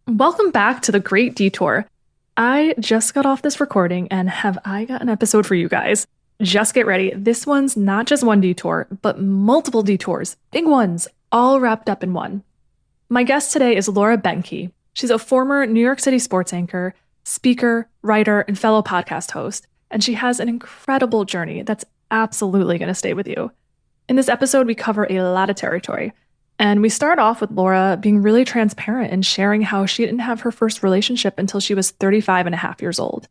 Welcome back to the Great Detour. I just got off this recording and have I got an episode for you guys. Just get ready. This one's not just one detour, but multiple detours, big ones, all wrapped up in one. My guest today is Laura Behnke. She's a former New York City sports anchor, speaker, writer, and fellow podcast host, and she has an incredible journey that's absolutely going to stay with you. In this episode, we cover a lot of territory. And we start off with Laura being really transparent and sharing how she didn't have her first relationship until she was 35 and a half years old.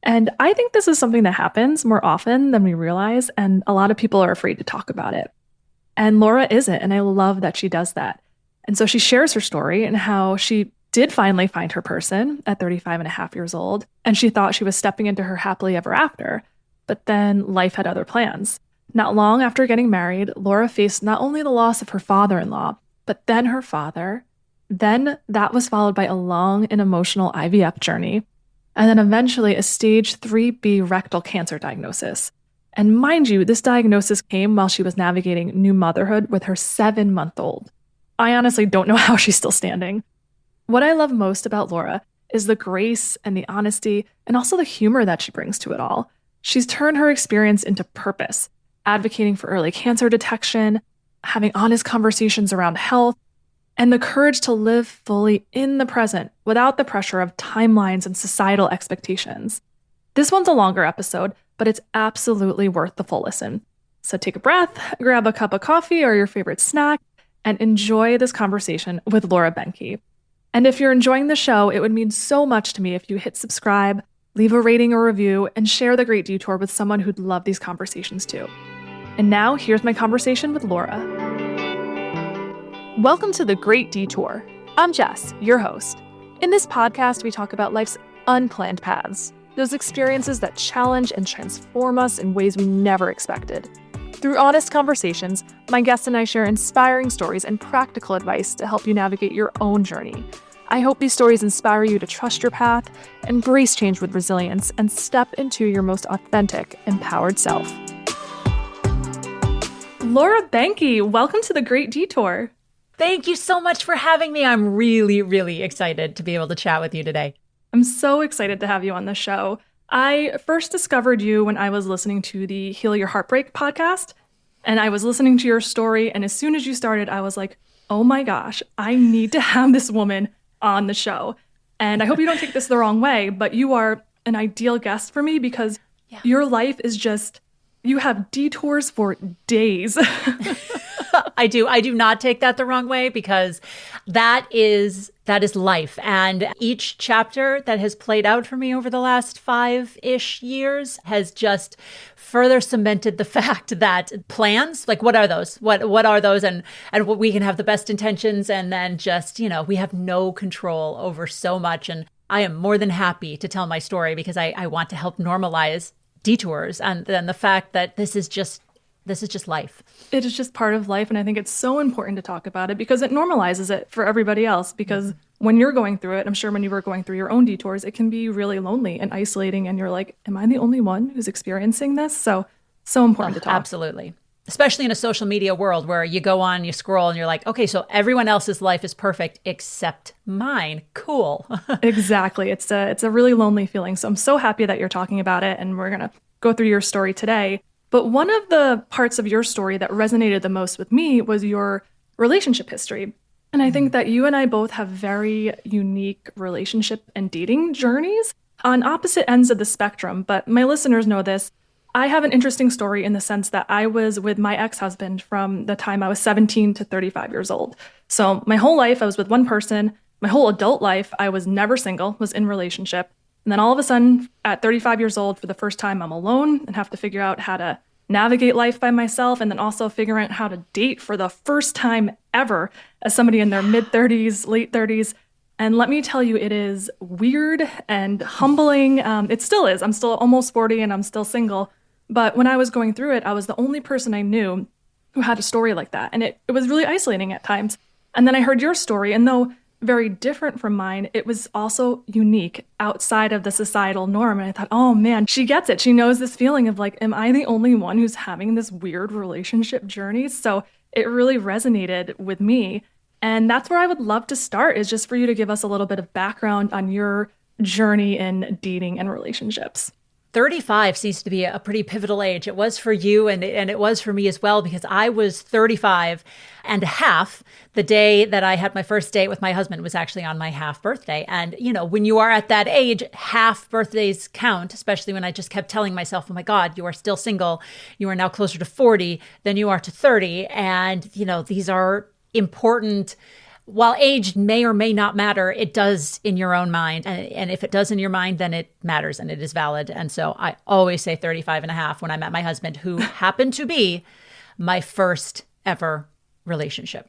And I think this is something that happens more often than we realize, and a lot of people are afraid to talk about it. And Laura isn't, and I love that she does that. And so she shares her story and how she did finally find her person at 35 and a half years old, and she thought she was stepping into her happily ever after, but then life had other plans. Not long after getting married, Laura faced not only the loss of her father-in-law, but then her father. Then that was followed by a long and emotional IVF journey, and then eventually a stage 3B rectal cancer diagnosis. And mind you, this diagnosis came while she was navigating new motherhood with her 7-month-old. I honestly don't know how she's still standing. What I love most about Laura is the grace and the honesty and also the humor that she brings to it all. She's turned her experience into purpose, advocating for early cancer detection, having honest conversations around health, and the courage to live fully in the present without the pressure of timelines and societal expectations. This one's a longer episode, but it's absolutely worth the full listen. So take a breath, grab a cup of coffee or your favorite snack, and enjoy this conversation with Laura Behnke. And if you're enjoying the show, it would mean so much to me if you hit subscribe, leave a rating or review, and share the Great Detour with someone who'd love these conversations too. And now, here's my conversation with Laura. Welcome to the Great Detour. I'm Jess, your host. In this podcast, we talk about life's unplanned paths, those experiences that challenge and transform us in ways we never expected. Through honest conversations, my guests and I share inspiring stories and practical advice to help you navigate your own journey. I hope these stories inspire you to trust your path, embrace change with resilience, and step into your most authentic, empowered self. Laura Behnke, welcome to the Great Detour. Thank you so much for having me. I'm really, really excited to be able to chat with you today. I'm so excited to have you on the show. I first discovered you when I was listening to the Heal Your Heartbreak podcast, and I was listening to your story, and as soon as you started, I was like, oh my gosh, I need to have this woman on the show. And I hope you don't take this the wrong way, but you are an ideal guest for me because your life is just, you have detours for days. I do not take that the wrong way because that is life. And each chapter that has played out for me over the last 5-ish years has just further cemented the fact that plans, like what are those? What are those? And what we can have the best intentions and then just, we have no control over so much. And I am more than happy to tell my story because I want to help normalize detours and then the fact that this is just life. It is just part of life. And I think it's so important to talk about it because it normalizes it for everybody else. Because when you're going through it, I'm sure when you were going through your own detours, it can be really lonely and isolating. And you're like, am I the only one who's experiencing this? So important to talk. Absolutely. Especially in a social media world where you go on, you scroll and you're like, okay, so everyone else's life is perfect except mine. Cool. Exactly. It's a really lonely feeling. So I'm so happy that you're talking about it. And we're going to go through your story today. But one of the parts of your story that resonated the most with me was your relationship history. And I think that you and I both have very unique relationship and dating journeys on opposite ends of the spectrum. But my listeners know this. I have an interesting story in the sense that I was with my ex-husband from the time I was 17 to 35 years old. So my whole life I was with one person. My whole adult life I was never single, was in relationship. And then all of a sudden, at 35 years old, for the first time, I'm alone and have to figure out how to navigate life by myself and then also figure out how to date for the first time ever as somebody in their mid-30s, late 30s. And let me tell you, it is weird and humbling. It still is. I'm still almost 40 and I'm still single. But when I was going through it, I was the only person I knew who had a story like that. And it was really isolating at times. And then I heard your story, and though very different from mine, it was also unique outside of the societal norm. And I thought, oh man, she gets it. She knows this feeling of like, am I the only one who's having this weird relationship journey? So it really resonated with me. And that's where I would love to start, is just for you to give us a little bit of background on your journey in dating and relationships. 35 seems to be a pretty pivotal age. It was for you and it was for me as well, because I was 35 and a half the day that I had my first date with my husband. Was actually on my half birthday. And, when you are at that age, half birthdays count, especially when I just kept telling myself, oh my God, you are still single. You are now closer to 40 than you are to 30. And, these are important. While age may or may not matter, it does in your own mind. And if it does in your mind, then it matters and it is valid. And so I always say 35 and a half when I met my husband, who happened to be my first ever relationship.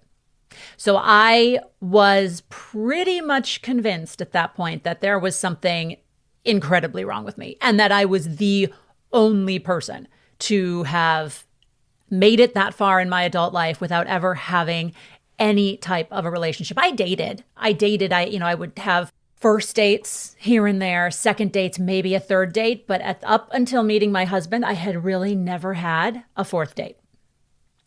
So I was pretty much convinced at that point that there was something incredibly wrong with me and that I was the only person to have made it that far in my adult life without ever having any type of a relationship. I dated. I would have first dates here and there, second dates, maybe a third date. But up until meeting my husband, I had really never had a fourth date.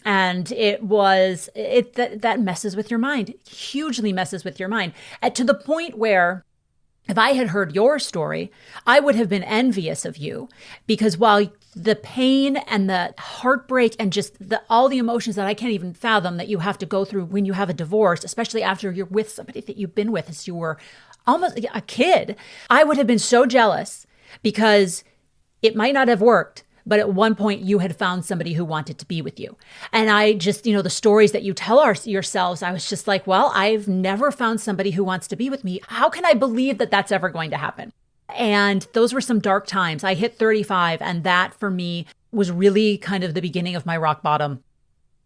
And that messes with your mind, hugely messes with your mind, to the point where if I had heard your story, I would have been envious of you, because while the pain and the heartbreak and just all the emotions that I can't even fathom that you have to go through when you have a divorce, especially after you're with somebody that you've been with since you were almost a kid, I would have been so jealous, because it might not have worked, but at one point you had found somebody who wanted to be with you. And I just, the stories that you tell yourselves, I was just like, well, I've never found somebody who wants to be with me. How can I believe that that's ever going to happen? And those were some dark times. I hit 35, and that for me was really kind of the beginning of my rock bottom,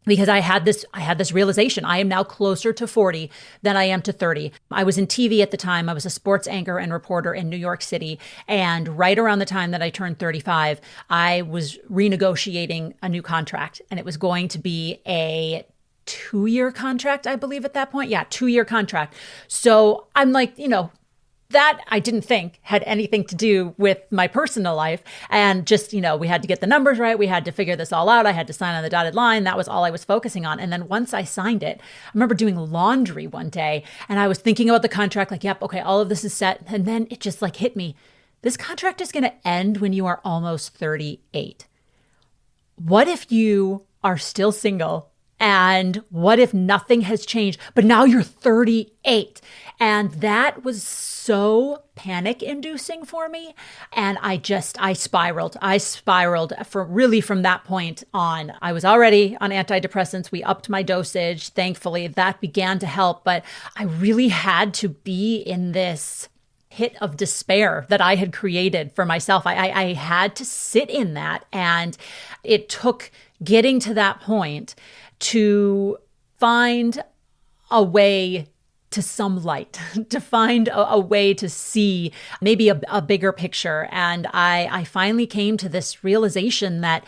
because I had this realization. I am now closer to 40 than I am to 30. I was in TV at the time. I was a sports anchor and reporter in New York City. And right around the time that I turned 35, I was renegotiating a new contract, and it was going to be a 2-year contract, I believe at that point. Yeah, 2-year contract. So I'm like, that I didn't think had anything to do with my personal life. And just, we had to get the numbers right. We had to figure this all out. I had to sign on the dotted line. That was all I was focusing on. And then once I signed it, I remember doing laundry one day and I was thinking about the contract, like, yep, okay, all of this is set. And then it just like hit me. This contract is going to end when you are almost 38. What if you are still single? And what if nothing has changed, but now you're 38? And that was so panic inducing for me. And I spiraled. I spiraled from that point on. I was already on antidepressants. We upped my dosage. Thankfully, that began to help. But I really had to be in this pit of despair that I had created for myself. I had to sit in that. And it took getting to that point to find a way to some light, to find a way to see maybe a bigger picture. And I finally came to this realization that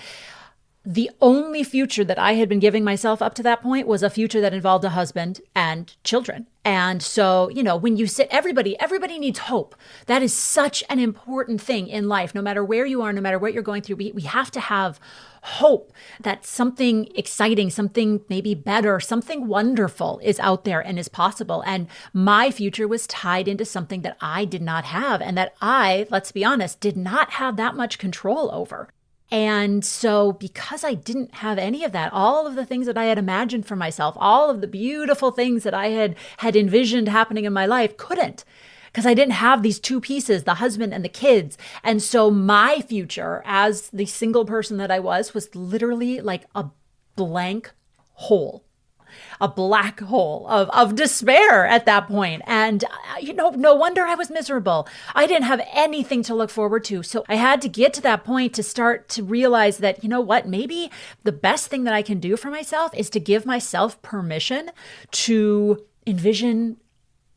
the only future that I had been giving myself up to that point was a future that involved a husband and children. And so, when you sit, everybody needs hope. That is such an important thing in life. No matter where you are, no matter what you're going through, we have to have hope that something exciting, something maybe better, something wonderful is out there and is possible. And my future was tied into something that I did not have, and that I, let's be honest, did not have that much control over. And so because I didn't have any of that, all of the things that I had imagined for myself, all of the beautiful things that I had envisioned happening in my life couldn't, because I didn't have these two pieces, the husband and the kids. And so my future as the single person that I was literally like a blank hole. A black hole of despair at that point. And, no wonder I was miserable. I didn't have anything to look forward to. So I had to get to that point to start to realize that, maybe the best thing that I can do for myself is to give myself permission to envision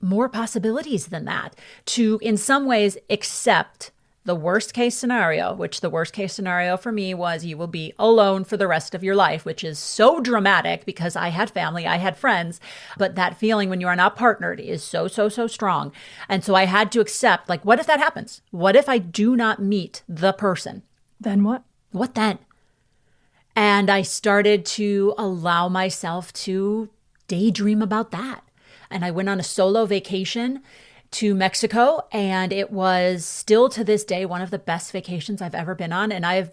more possibilities than that, to, in some ways, accept the worst case scenario, which the worst case scenario for me was you will be alone for the rest of your life, which is so dramatic because I had family, I had friends, but that feeling when you are not partnered is so strong. And so I had to accept, like, what if that happens? What if I do not meet the person? Then what? What then? And I started to allow myself to daydream about that. and I went on a solo vacation to Mexico, and it was still to this day one of the best vacations I've ever been on. And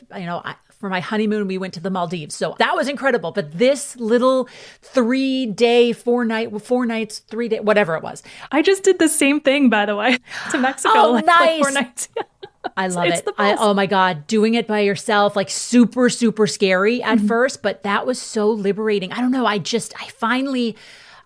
for my honeymoon, we went to the Maldives. So that was incredible. But this little 3-day, 4 nights, 3-day, whatever it was. I just did the same thing, by the way, to Mexico. Oh, nice. Like 4 nights. I love it. The best. Oh my God. Doing it by yourself, like super, super scary at first, but that was so liberating. I don't know.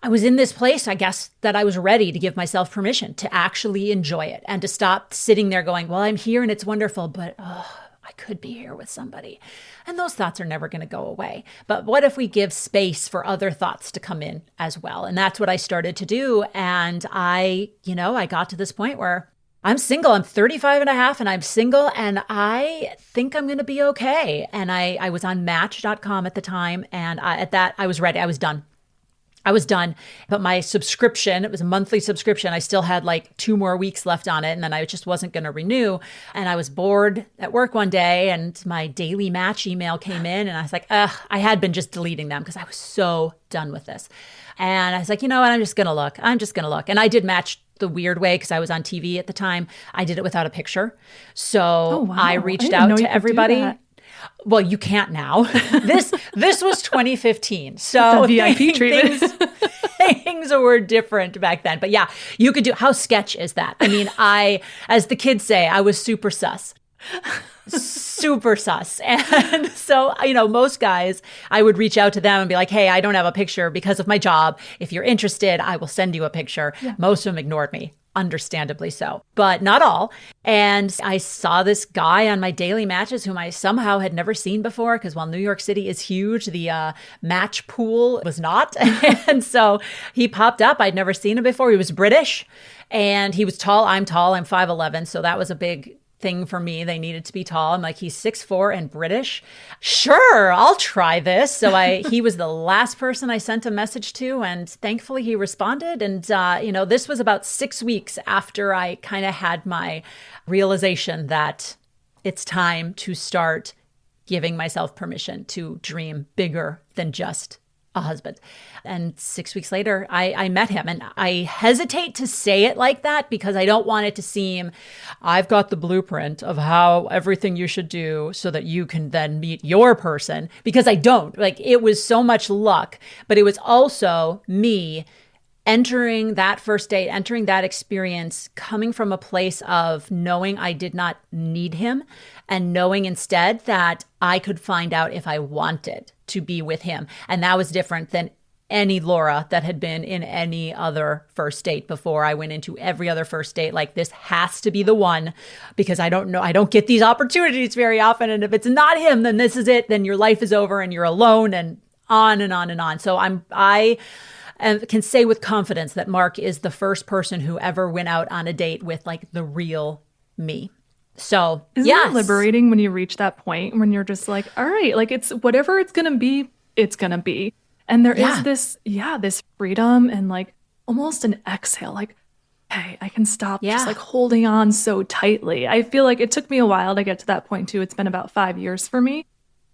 I was in this place, I guess, that I was ready to give myself permission to actually enjoy it and to stop sitting there going, well, I'm here and it's wonderful, but I could be here with somebody. And those thoughts are never going to go away. But what if we give space for other thoughts to come in as well? And that's what I started to do. And I got to this point where I'm single. I'm 35 and a half and I'm single and I think I'm going to be okay. And I was on Match.com at the time. And at that, I was ready. I was done. But my subscription, it was a monthly subscription. I still had like 2 more weeks left on it. And then I just wasn't going to renew. And I was bored at work one day and my daily Match email came in and I was like, I had been just deleting them because I was so done with this. And I was like, you know what? I'm just going to look. And I did Match the weird way because I was on TV at the time. I did it without a picture. So I reached out to everybody. Well, you can't now. This was 2015. So the VIP treatment. Things were different back then. But yeah, you could do, how sketch is that? I mean, as the kids say, I was super sus. Super sus. And so, most guys, I would reach out to them and be like, hey, I don't have a picture because of my job. If you're interested, I will send you a picture. Yeah. Most of them ignored me. Understandably so, but not all. And I saw this guy on my daily matches whom I somehow had never seen before because while New York City is huge, the match pool was not. And so he popped up. I'd never seen him before. He was British and he was tall. I'm tall. I'm 5'11". So that was a big thing for me. They needed to be tall. I'm like, he's 6'4" and British. Sure, I'll try this. So he was the last person I sent a message to, and thankfully he responded. And this was about 6 weeks after I kind of had my realization that it's time to start giving myself permission to dream bigger than just a husband. And 6 weeks later, I met him. And I hesitate to say it like that because I don't want it to seem, I've got the blueprint of how everything you should do so that you can then meet your person, because I don't. Like, it was so much luck, but it was also me entering that first date, entering that experience, coming from a place of knowing I did not need him and knowing instead that I could find out if I wanted to be with him. And that was different than any Laura that had been in any other first date before. I went into every other first date like, this has to be the one, because I don't get these opportunities very often. And if it's not him, then this is it. Then your life is over and you're alone, and on and on and on. So I can say with confidence that Mark is the first person who ever went out on a date with like the real me. So isn't it liberating when you reach that point when you're just like, all right, like, it's whatever it's going to be, it's going to be. And there is this freedom and like almost an exhale, like, hey, I can stop just like holding on so tightly. I feel like it took me a while to get to that point too. It's been about 5 years for me.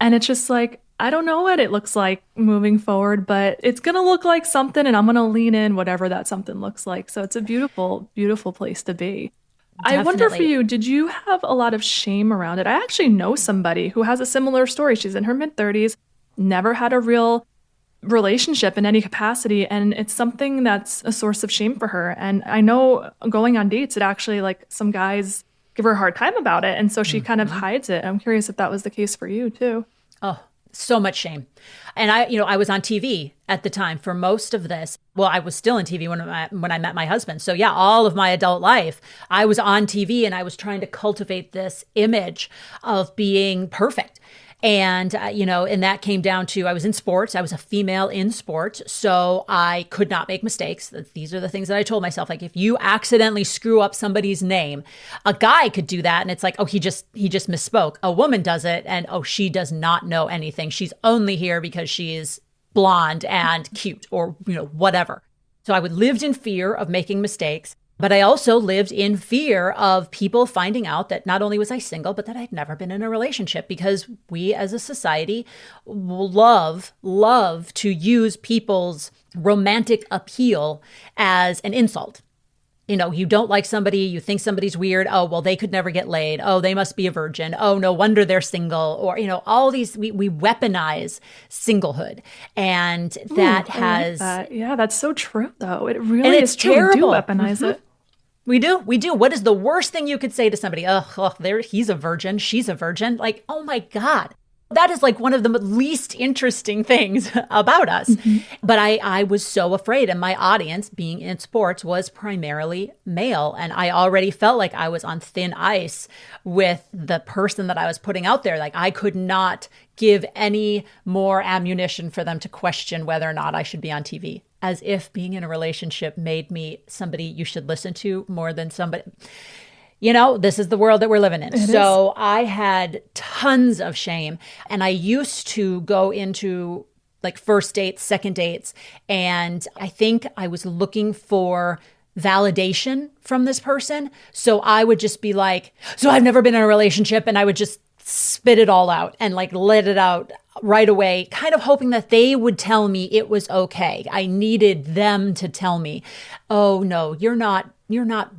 And it's just like, I don't know what it looks like moving forward, but it's going to look like something, and I'm going to lean in whatever that something looks like. So it's a beautiful, beautiful place to be. Definitely. I wonder for you, did you have a lot of shame around it? I actually know somebody who has a similar story. She's in her mid-30s, never had a real relationship in any capacity, and it's something that's a source of shame for her. And I know going on dates, it actually, like, some guys give her a hard time about it, and so she kind of hides it. I'm curious if that was the case for you too. Oh, so much shame. And I was on TV at the time for most of this. Well, I was still on TV when I met my husband. So yeah, all of my adult life, I was on TV and I was trying to cultivate this image of being perfect. And, and that came down to, I was in sports. I was a female in sports. So I could not make mistakes. These are the things that I told myself. Like, if you accidentally screw up somebody's name, a guy could do that. And it's like, oh, he just misspoke. A woman does it. And, oh, she does not know anything. She's only here because she is blonde and cute or, whatever. So I lived in fear of making mistakes. But I also lived in fear of people finding out that not only was I single, but that I'd never been in a relationship, because we as a society love to use people's romantic appeal as an insult. You know, you don't like somebody, you think somebody's weird. Oh, well, they could never get laid. Oh, they must be a virgin. Oh, no wonder they're single. Or, you know, all these, we weaponize singlehood. And that has. Like that. Yeah, that's so true, though. It really and is it's true. terrible. We do weaponize it. We do. What is the worst thing you could say to somebody? There, he's a virgin. She's a virgin. Like, oh my God. That is like one of the least interesting things about us. Mm-hmm. But I was so afraid. And my audience, being in sports, was primarily male. And I already felt like I was on thin ice with the person that I was putting out there. Like I could not give any more ammunition for them to question whether or not I should be on TV. As if being in a relationship made me somebody you should listen to more than somebody. You know, this is the world that we're living in. So I had tons of shame. And I used to go into like first dates, second dates. And I think I was looking for validation from this person. So I would just be like, so I've never been in a relationship. And I would just spit it all out and like let it out right away, kind of hoping that they would tell me it was okay. I needed them to tell me, oh no, you're not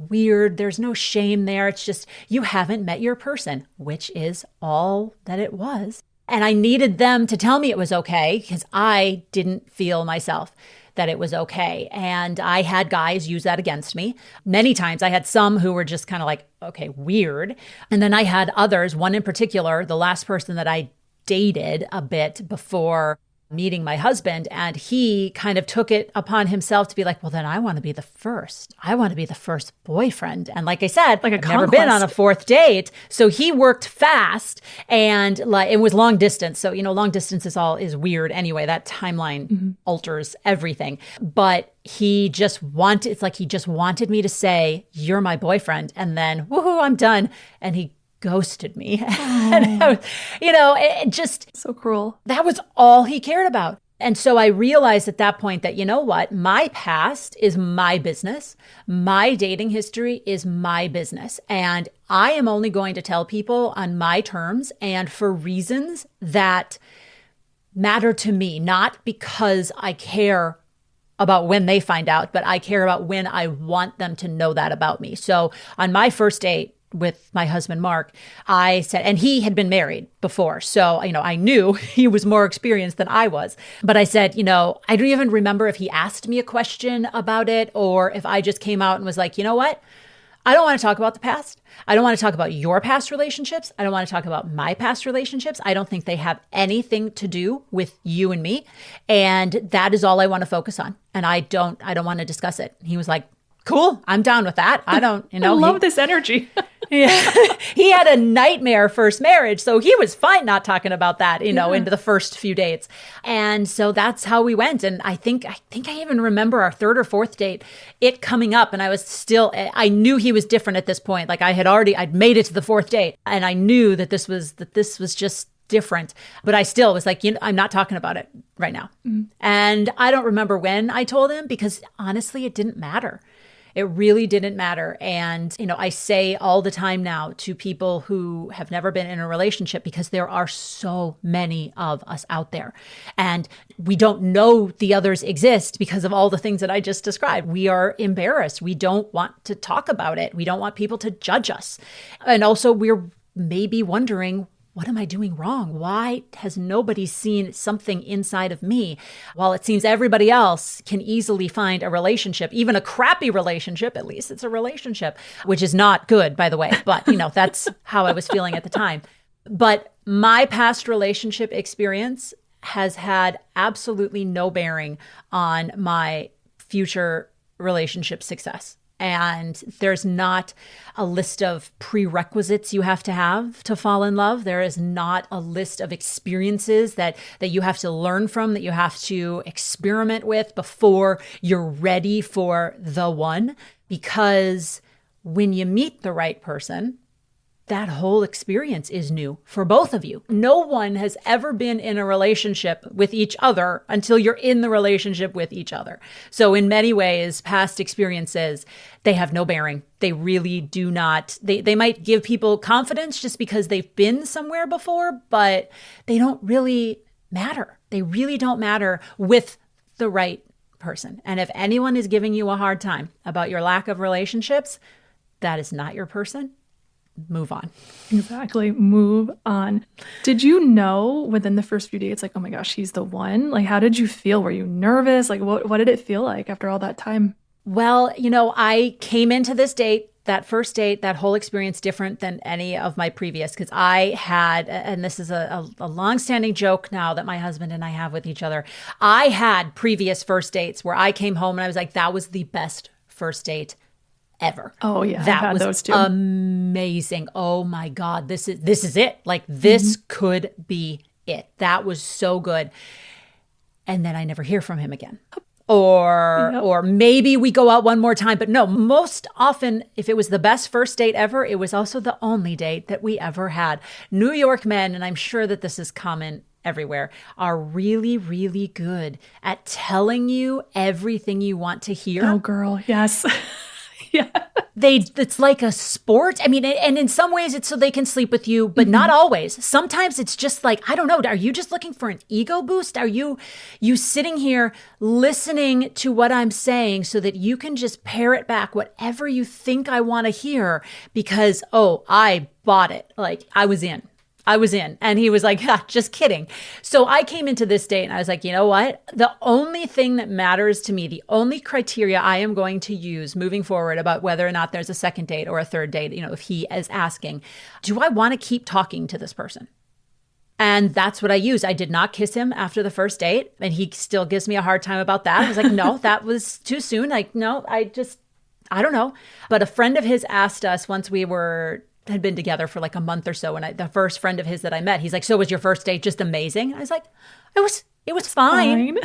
weird. There's no shame there. It's just you haven't met your person, which is all that it was. And I needed them to tell me it was okay because I didn't feel myself that it was okay. And I had guys use that against me. Many times I had some who were just kind of like, okay, weird. And then I had others, one in particular, the last person that I dated a bit before meeting my husband, and he kind of took it upon himself to be like, well, then I want to be the first. I want to be the first boyfriend. And like I said, like I've never been on a fourth date. So he worked fast and like it was long distance. So, you know, long distance is weird anyway. That timeline alters everything. But he just wanted me to say, you're my boyfriend. And then, woohoo, I'm done. And he ghosted me. And I was, you know, it just so cruel. That was all he cared about. And so I realized at that point that, you know what, my past is my business. My dating history is my business. And I am only going to tell people on my terms and for reasons that matter to me, not because I care about when they find out, but I care about when I want them to know that about me. So on my first date with my husband, Mark, I said, and he had been married before. So, you know, I knew he was more experienced than I was. But I said, you know, I don't even remember if he asked me a question about it or if I just came out and was like, you know what? I don't want to talk about the past. I don't want to talk about your past relationships. I don't want to talk about my past relationships. I don't think they have anything to do with you and me. And that is all I want to focus on. And I don't want to discuss it. He was like, cool, I'm down with that. I don't, you know. I love this energy. Yeah. He had a nightmare first marriage. So he was fine not talking about that, you know, into the first few dates. And so that's how we went. And I think I even remember our third or fourth date, it coming up. And I knew he was different at this point. Like I'd made it to the fourth date. And I knew that this was just different. But I still was like, you know, I'm not talking about it right now. Mm-hmm. And I don't remember when I told him because honestly, it didn't matter. It really didn't matter. And, you know, I say all the time now to people who have never been in a relationship because there are so many of us out there and we don't know the others exist because of all the things that I just described. We are embarrassed. We don't want to talk about it. We don't want people to judge us. And also we're maybe wondering, what am I doing wrong? Why has nobody seen something inside of me? While it seems everybody else can easily find a relationship, even a crappy relationship, at least it's a relationship, which is not good, by the way. But, you know, that's how I was feeling at the time. But my past relationship experience has had absolutely no bearing on my future relationship success. And there's not a list of prerequisites you have to fall in love. There is not a list of experiences that you have to learn from, that you have to experiment with before you're ready for the one. Because when you meet the right person, that whole experience is new for both of you. No one has ever been in a relationship with each other until you're in the relationship with each other. So in many ways, past experiences, they have no bearing. They really do not. They might give people confidence just because they've been somewhere before, but they don't really matter. They really don't matter with the right person. And if anyone is giving you a hard time about your lack of relationships, that is not your person. Move on. Exactly. Move on. Did you know within the first few dates, like, oh my gosh, he's the one? Like, how did you feel? Were you nervous? Like, what did it feel like after all that time? Well, I came into this date, that first date, that whole experience different than any of my previous, because I had, and this is a longstanding joke now that my husband and I have with each other. I had previous first dates where I came home and I was like, that was the best first date ever. Oh yeah, that I had was those too. Amazing. Oh my God, this is it. Like this could be it. That was so good. And then I never hear from him again. Or maybe we go out one more time, but no, most often if it was the best first date ever, it was also the only date that we ever had. New York men, and I'm sure that this is common everywhere, are really, really good at telling you everything you want to hear. Oh girl, yes. Yeah. It's like a sport. I mean, and in some ways it's so they can sleep with you, but not always. Sometimes it's just like, I don't know. Are you just looking for an ego boost? Are you sitting here listening to what I'm saying so that you can just parrot back whatever you think I want to hear because, oh, I bought it. Like I was in. And he was like, just kidding. So I came into this date and I was like, you know what? The only thing that matters to me, the only criteria I am going to use moving forward about whether or not there's a second date or a third date, if he is asking, do I want to keep talking to this person? And that's what I used. I did not kiss him after the first date. And he still gives me a hard time about that. I was like, no, that was too soon. Like, no, I don't know. But a friend of his asked us once we had been together for like a month or so. And the first friend of his that I met, he's like, so was your first date just amazing? I was like, it was fine.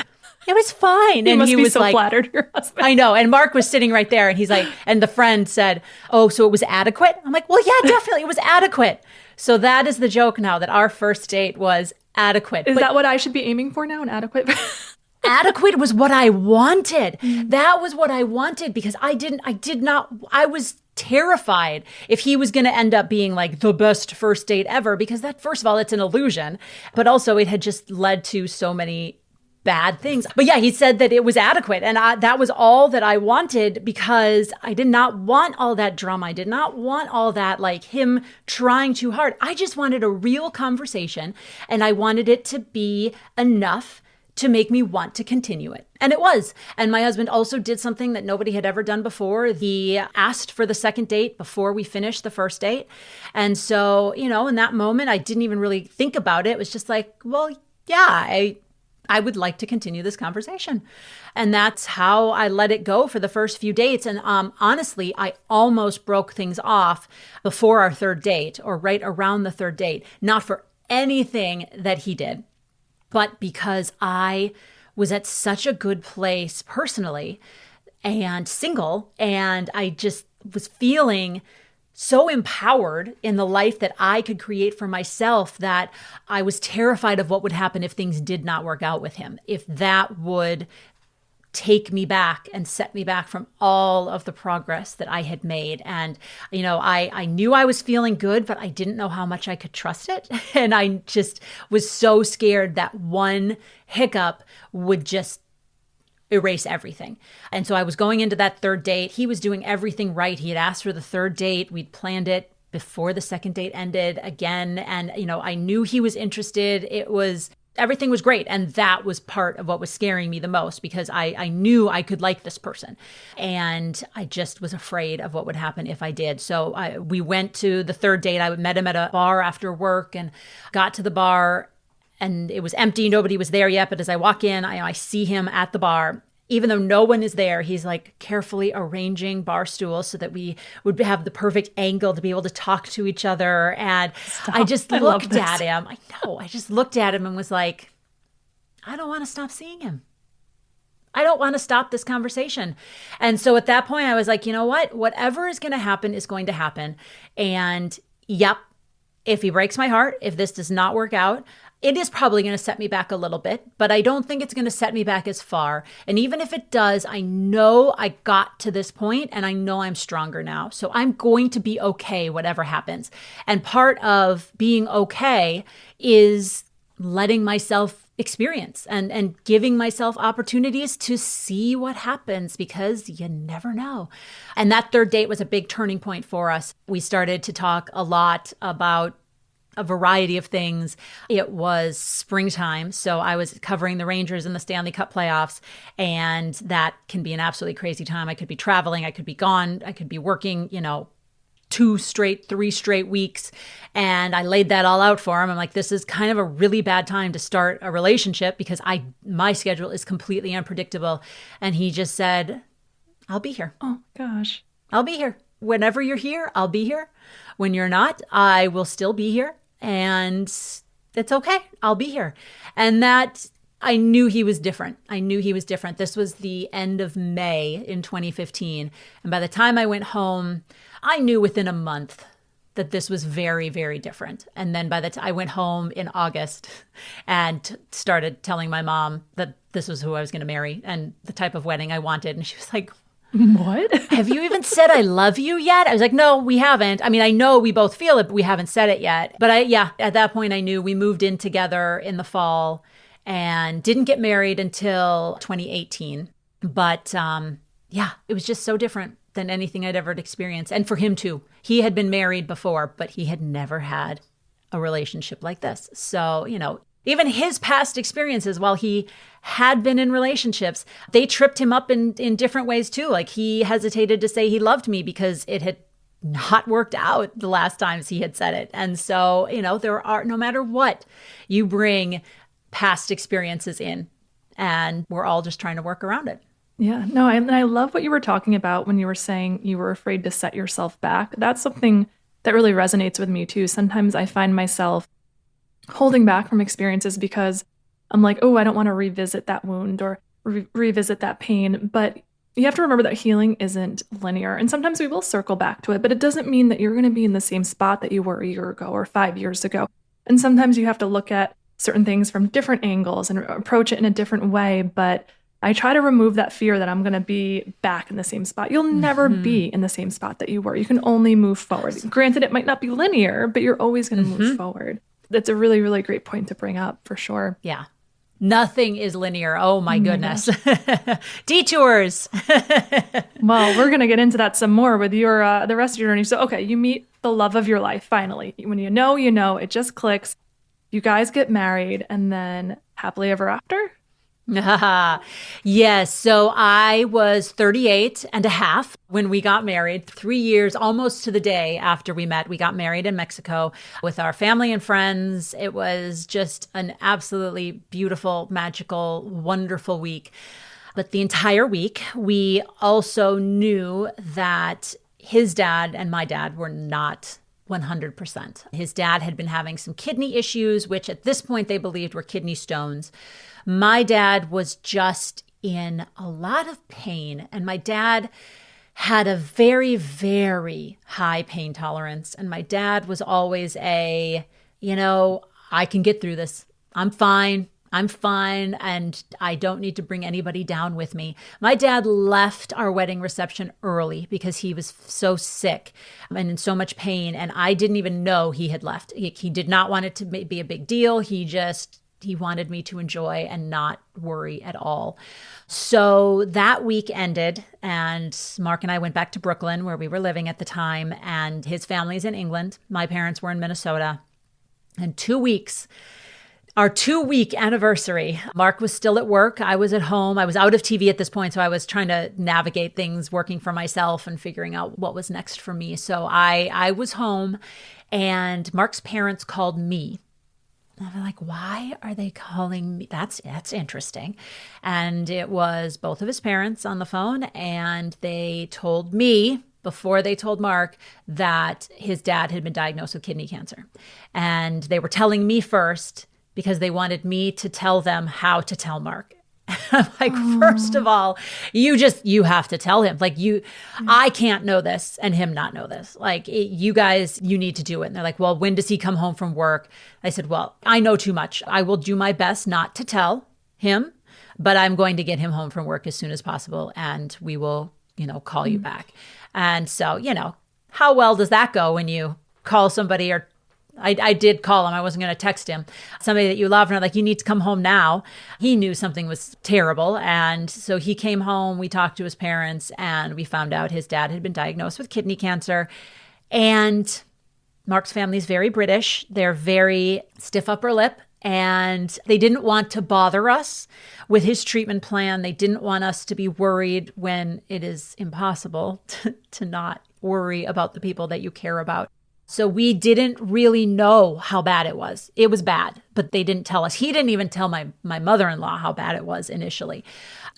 It was fine. He and must he be was so like, flattered, your husband. I know. And Mark was sitting right there and he's like, and the friend said, oh, so it was adequate? I'm like, well, yeah, definitely. It was adequate. So that is the joke now, that our first date was adequate. Is that what I should be aiming for now? An adequate? Adequate was what I wanted. That was what I wanted because I was terrified if he was going to end up being like the best first date ever, because that, first of all, it's an illusion, but also it had just led to so many bad things. But yeah, he said that it was adequate. And that was all that I wanted because I did not want all that drama. I did not want all that, like him trying too hard. I just wanted a real conversation and I wanted it to be enough to make me want to continue it. And it was. And my husband also did something that nobody had ever done before. He asked for the second date before we finished the first date. And so, in that moment, I didn't even really think about it. It was just like, well, yeah, I would like to continue this conversation. And that's how I let it go for the first few dates. And honestly, I almost broke things off before our third date or right around the third date, not for anything that he did, but because I was at such a good place personally and single, and I just was feeling so empowered in the life that I could create for myself that I was terrified of what would happen if things did not work out with him, if that would take me back and set me back from all of the progress that I had made. And, I knew I was feeling good, but I didn't know how much I could trust it. And I just was so scared that one hiccup would just erase everything. And so I was going into that third date. He was doing everything right. He had asked for the third date. We'd planned it before the second date ended again. And, I knew he was interested. Everything was great. And that was part of what was scaring me the most because I knew I could like this person. And I just was afraid of what would happen if I did. So we went to the third date. I met him at a bar after work and got to the bar and it was empty. Nobody was there yet. But as I walk in, I see him at the bar. Even though no one is there, he's like carefully arranging bar stools so that we would have the perfect angle to be able to talk to each other. And I just looked at him. I know. I just looked at him and was like, I don't want to stop seeing him. I don't want to stop this conversation. And so at that point, I was like, you know what? Whatever is going to happen is going to happen. And yep, if he breaks my heart, if this does not work out, it is probably going to set me back a little bit, but I don't think it's going to set me back as far. And even if it does, I know I got to this point and I know I'm stronger now. So I'm going to be okay, whatever happens. And part of being okay is letting myself experience and giving myself opportunities to see what happens, because you never know. And that third date was a big turning point for us. We started to talk a lot about a variety of things. It was springtime, so I was covering the Rangers in the Stanley Cup playoffs, and that can be an absolutely crazy time. I could be traveling, I could be gone, I could be working, 3 straight weeks. And I laid that all out for him. I'm like, this is kind of a really bad time to start a relationship because my schedule is completely unpredictable. And he just said, I'll be here. Oh gosh. I'll be here. Whenever you're here, I'll be here. When you're not, I will still be here. And it's okay. I'll be here. And that, I knew he was different. This was the end of May in 2015. And by the time I went home, I knew within a month that this was very, very different. And then by the time I went home in August and started telling my mom that this was who I was going to marry and the type of wedding I wanted. And she was like, what? Have you even said I love you yet? I was like, no, we haven't. I mean, I know we both feel it, but we haven't said it yet. But at that point, I knew. We moved in together in the fall and didn't get married until 2018. But it was just so different than anything I'd ever experienced. And for him too. He had been married before, but he had never had a relationship like this. So, even his past experiences, while he had been in relationships, they tripped him up in different ways too. Like he hesitated to say he loved me because it had not worked out the last times he had said it. And so, there are, no matter what, you bring past experiences in, and we're all just trying to work around it. Yeah, no, and I love what you were talking about when you were saying you were afraid to set yourself back. That's something that really resonates with me too. Sometimes I find myself holding back from experiences because I'm like, oh, I don't want to revisit that wound or revisit that pain. But you have to remember that healing isn't linear. And sometimes we will circle back to it, but it doesn't mean that you're going to be in the same spot that you were a year ago or 5 years ago. And sometimes you have to look at certain things from different angles and approach it in a different way. But I try to remove that fear that I'm going to be back in the same spot. You'll never be in the same spot that you were. You can only move forward. Granted, it might not be linear, but you're always going to move forward. That's a really, really great point to bring up for sure. Yeah. Nothing is linear. Oh my goodness. Detours. Well, we're going to get into that some more with your the rest of your journey. So, okay, you meet the love of your life finally. When you know, it just clicks. You guys get married, and then happily ever after? Yes. So I was 38 and a half when we got married, 3 years, almost to the day after we met. We got married in Mexico with our family and friends. It was just an absolutely beautiful, magical, wonderful week. But the entire week, we also knew that his dad and my dad were not 100%. His dad had been having some kidney issues, which at this point they believed were kidney stones. My dad was just in a lot of pain, and my dad had a very, very high pain tolerance. And my dad was always I can get through this. I'm fine, and I don't need to bring anybody down with me. My dad left our wedding reception early because he was so sick and in so much pain, and I didn't even know he had left. He did not want it to be a big deal. He wanted me to enjoy and not worry at all. So that week ended, and Mark and I went back to Brooklyn, where we were living at the time, and his family's in England. My parents were in Minnesota. And 2 weeks, our 2-week anniversary, Mark was still at work. I was at home. I was out of TV at this point, so I was trying to navigate things, working for myself and figuring out what was next for me. So I was home, and Mark's parents called me. I'm like, why are they calling me? That's interesting. And it was both of his parents on the phone, and they told me before they told Mark that his dad had been diagnosed with kidney cancer. And they were telling me first because they wanted me to tell them how to tell Mark. I'm like, first of all, you have to tell him. Like I can't know this and him not know this. Like you guys, you need to do it. And they're like, well, when does he come home from work? I said, well, I know too much. I will do my best not to tell him, but I'm going to get him home from work as soon as possible. And we will, call you back. And so, how well does that go when you call somebody or I did call him. I wasn't going to text him. Somebody that you love, and I'm like, you need to come home now. He knew something was terrible. And so he came home. We talked to his parents, and we found out his dad had been diagnosed with kidney cancer. And Mark's family is very British. They're very stiff upper lip. And they didn't want to bother us with his treatment plan. They didn't want us to be worried when it is impossible to not worry about the people that you care about. So we didn't really know how bad it was. It was bad, but they didn't tell us. He didn't even tell my mother-in-law how bad it was initially,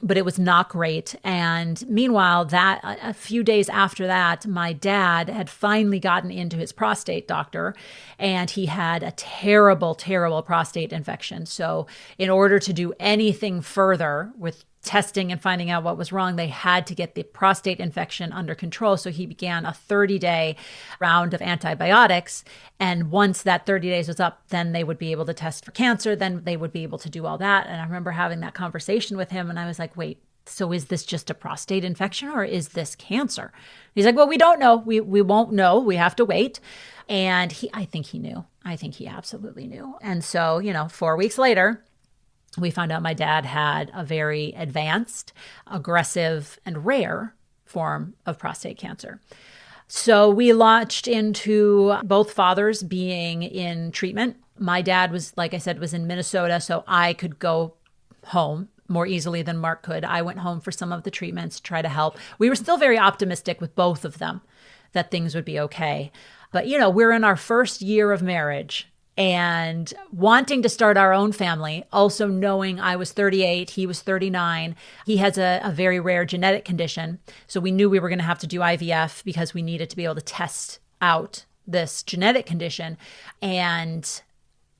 but it was not great. And meanwhile, that a few days after that, my dad had finally gotten into his prostate doctor, and he had a terrible, terrible prostate infection. So in order to do anything further with testing and finding out what was wrong, they had to get the prostate infection under control. So he began a 30-day round of antibiotics. And once that 30 days was up, then they would be able to test for cancer. Then they would be able to do all that. And I remember having that conversation with him, and I was like, wait, so is this just a prostate infection or is this cancer? He's like, well, we don't know. We won't know. We have to wait. And I think he knew. I think he absolutely knew. And so, 4 weeks later, we found out my dad had a very advanced, aggressive, and rare form of prostate cancer. So we launched into both fathers being in treatment. My dad was, like I said, was in Minnesota, so I could go home more easily than Mark could. I went home for some of the treatments to try to help. We were still very optimistic with both of them that things would be okay. But, we're in our first year of marriage, and wanting to start our own family, also knowing I was 38, he was 39. He has a very rare genetic condition. So we knew we were going to have to do IVF because we needed to be able to test out this genetic condition. And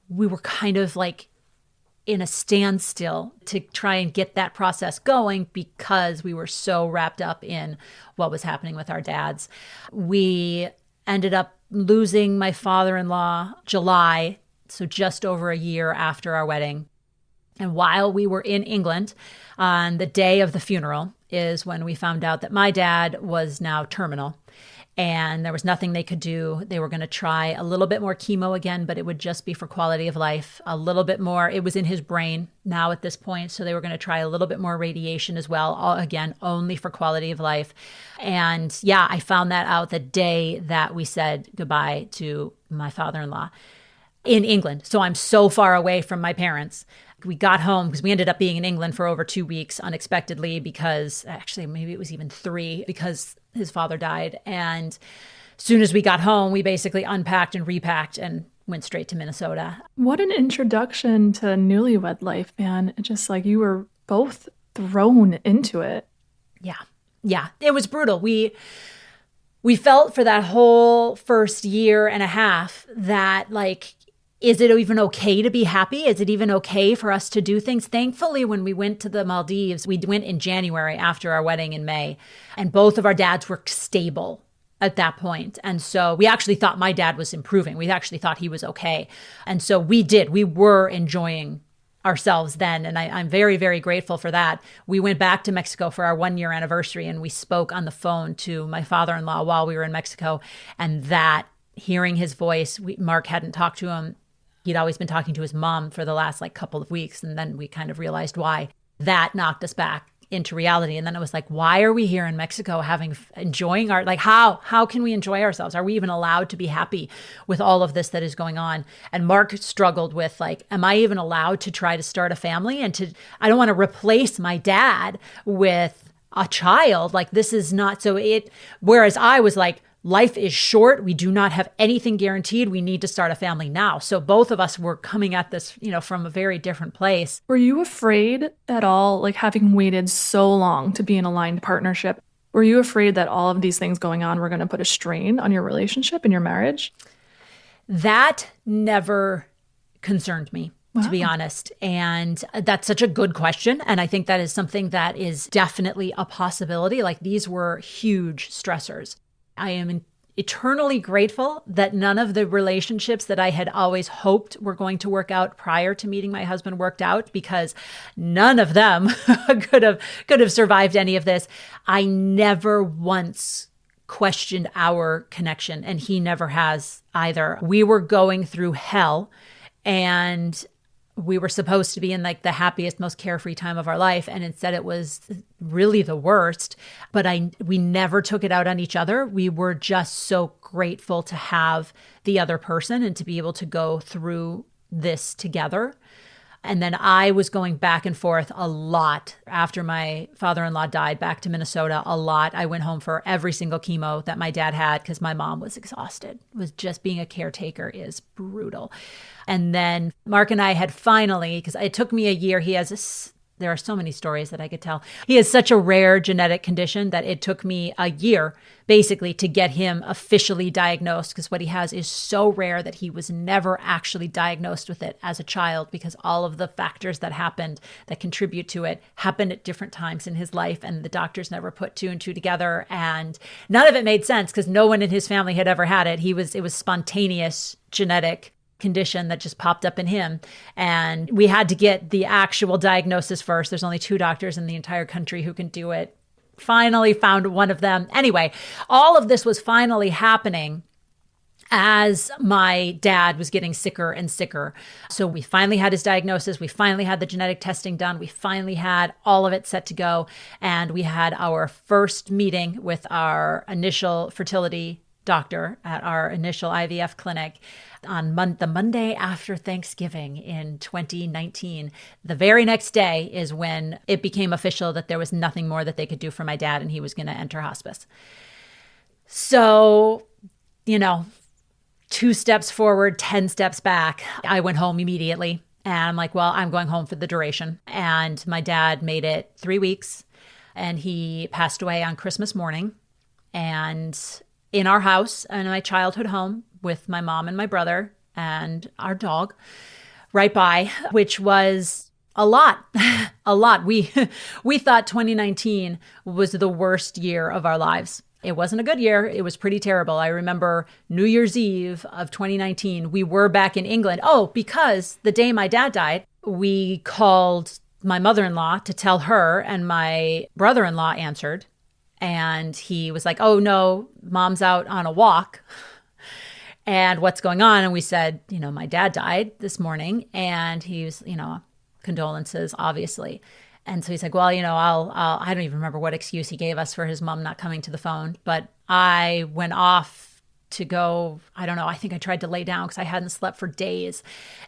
we were kind of like in a standstill to try and get that process going because we were so wrapped up in what was happening with our dads. We ended up losing my father-in-law July, so just over a year after our wedding. And while we were in England, on the day of the funeral is when we found out that my dad was now terminal. And there was nothing they could do. They were going to try a little bit more chemo again, but it would just be for quality of life. A little bit more. It was in his brain now at this point. So they were going to try a little bit more radiation as well. All, again, only for quality of life. And yeah, I found that out the day that we said goodbye to my father-in-law in England. So I'm so far away from my parents. We got home because we ended up being in England for over 2 weeks unexpectedly because actually maybe it was even 3 because his father died. And as soon as we got home, we basically unpacked and repacked and went straight to Minnesota. What an introduction to newlywed life, man. Just like you were both thrown into it. Yeah. Yeah. It was brutal. We felt for that whole first year and a half that like, is it even okay to be happy? Is it even okay for us to do things? Thankfully, when we went to the Maldives, we went in January after our wedding in May, and both of our dads were stable at that point. And so we actually thought my dad was improving. We actually thought he was okay. And so we were enjoying ourselves then. And I'm very, very grateful for that. We went back to Mexico for our 1-year anniversary, and we spoke on the phone to my father-in-law while we were in Mexico. And that, hearing his voice, Mark hadn't talked to him. He'd always been talking to his mom for the last couple of weeks. And then we kind of realized why. That knocked us back into reality. And then it was like, why are we here in Mexico enjoying how can we enjoy ourselves? Are we even allowed to be happy with all of this that is going on? And Mark struggled with am I even allowed to try to start a family? And I don't want to replace my dad with a child. Like, this is not, whereas I was like, life is short. We do not have anything guaranteed. We need to start a family now. So both of us were coming at this, from a very different place. Were you afraid at all, like having waited so long to be in an aligned partnership? Were you afraid that all of these things going on were going to put a strain on your relationship and your marriage? That never concerned me. Wow. To be honest. And that's such a good question. And I think that is something that is definitely a possibility. Like, these were huge stressors. I am eternally grateful that none of the relationships that I had always hoped were going to work out prior to meeting my husband worked out, because none of them could have survived any of this. I never once questioned our connection, and he never has either. We were going through hell, and we were supposed to be in like the happiest, most carefree time of our life. And instead it was really the worst. But we never took it out on each other. We were just so grateful to have the other person and to be able to go through this together. And then I was going back and forth a lot after my father-in-law died, back to Minnesota a lot. I went home for every single chemo that my dad had because my mom was exhausted. It was just being a caretaker is brutal. And then Mark and I had finally, because it took me a year, there are so many stories that I could tell. He has such a rare genetic condition that it took me a year basically to get him officially diagnosed, because what he has is so rare that he was never actually diagnosed with it as a child, because all of the factors that happened that contribute to it happened at different times in his life, and the doctors never put two and two together, and none of it made sense because no one in his family had ever had it. It was spontaneous genetic condition that just popped up in him. And we had to get the actual diagnosis first. There's only 2 doctors in the entire country who can do it. Finally found one of them. Anyway, all of this was finally happening as my dad was getting sicker and sicker. So we finally had his diagnosis. We finally had the genetic testing done. We finally had all of it set to go. And we had our first meeting with our initial fertility doctor at our initial IVF clinic on the Monday after Thanksgiving in 2019. The very next day is when it became official that there was nothing more that they could do for my dad and he was going to enter hospice. So, 2 steps forward, 10 steps back. I went home immediately and I'm like, well, I'm going home for the duration. And my dad made it 3 weeks and he passed away on Christmas morning. And in our house, in my childhood home, with my mom and my brother and our dog right by, which was a lot, a lot. We thought 2019 was the worst year of our lives. It wasn't a good year. It was pretty terrible. I remember New Year's Eve of 2019, we were back in England. Oh, because the day my dad died, we called my mother-in-law to tell her, and my brother-in-law answered. And he was like, oh no, mom's out on a walk. And what's going on? And we said, my dad died this morning. And he was, condolences, obviously. And so he's like, well, I don't even remember what excuse he gave us for his mom not coming to the phone. But I went off to go, I don't know, I think I tried to lay down because I hadn't slept for days.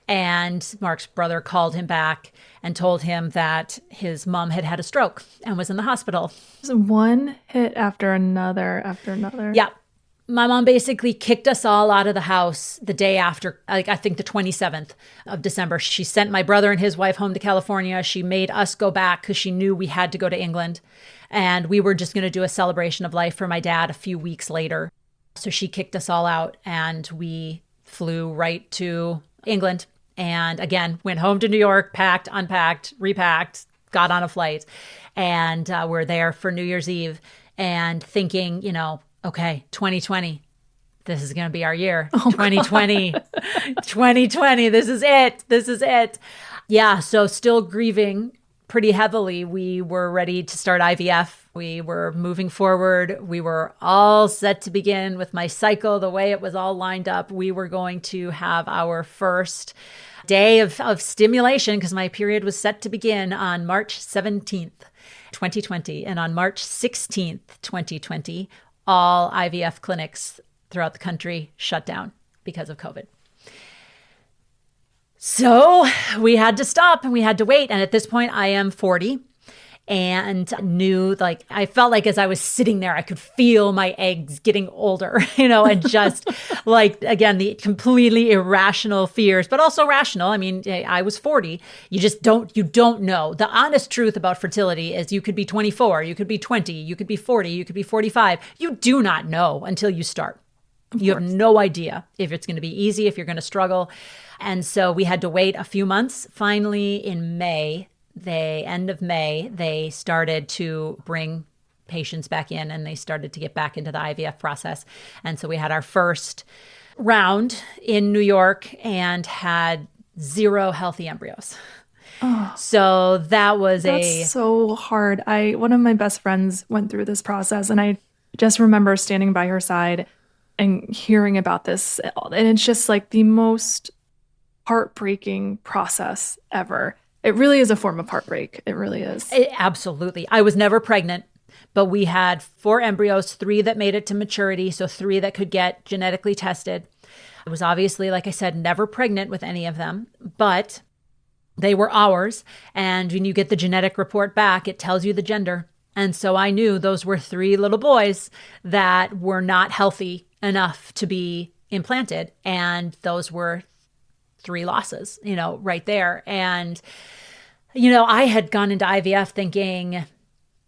And Mark's brother called him back and told him that his mom had had a stroke and was in the hospital. It was one hit after another after another. Yeah. My mom basically kicked us all out of the house the day after, I think the 27th of December. She sent my brother and his wife home to California. She made us go back because she knew we had to go to England. And we were just going to do a celebration of life for my dad a few weeks later. So she kicked us all out and we flew right to England. And again, went home to New York, packed, unpacked, repacked, got on a flight. And we're there for New Year's Eve and thinking, okay, 2020, this is going to be our year. Oh, 2020, 2020, this is it. This is it. Yeah, so still grieving pretty heavily. We were ready to start IVF. We were moving forward. We were all set to begin with my cycle, the way it was all lined up. We were going to have our first day of stimulation because my period was set to begin on March 17th, 2020. And on March 16th, 2020, all IVF clinics throughout the country shut down because of COVID. So we had to stop and we had to wait. And at this point, I am 40 and I felt like as I was sitting there, I could feel my eggs getting older, and just again, the completely irrational fears, but also rational. I mean, I was 40. You don't know. The honest truth about fertility is you could be 24, you could be 20, you could be 40, you could be 45. You do not know until you start. You have no idea if it's going to be easy, if you're going to struggle. And so we had to wait a few months. Finally, in end of May, they started to bring patients back in and they started to get back into the IVF process. And so we had our first round in New York and had 0 healthy embryos. Oh, so that's so hard. One of my best friends went through this process and just remember standing by her side and hearing about this. And it's just like the most heartbreaking process ever. It really is a form of heartbreak. It really is. Absolutely. I was never pregnant, but we had 4 embryos, 3 that made it to maturity, so 3 that could get genetically tested. I was obviously, like I said, never pregnant with any of them, but they were ours. And when you get the genetic report back, it tells you the gender. And so I knew those were 3 little boys that were not healthy enough to be implanted. And those were 3 losses, right there. And, I had gone into IVF thinking,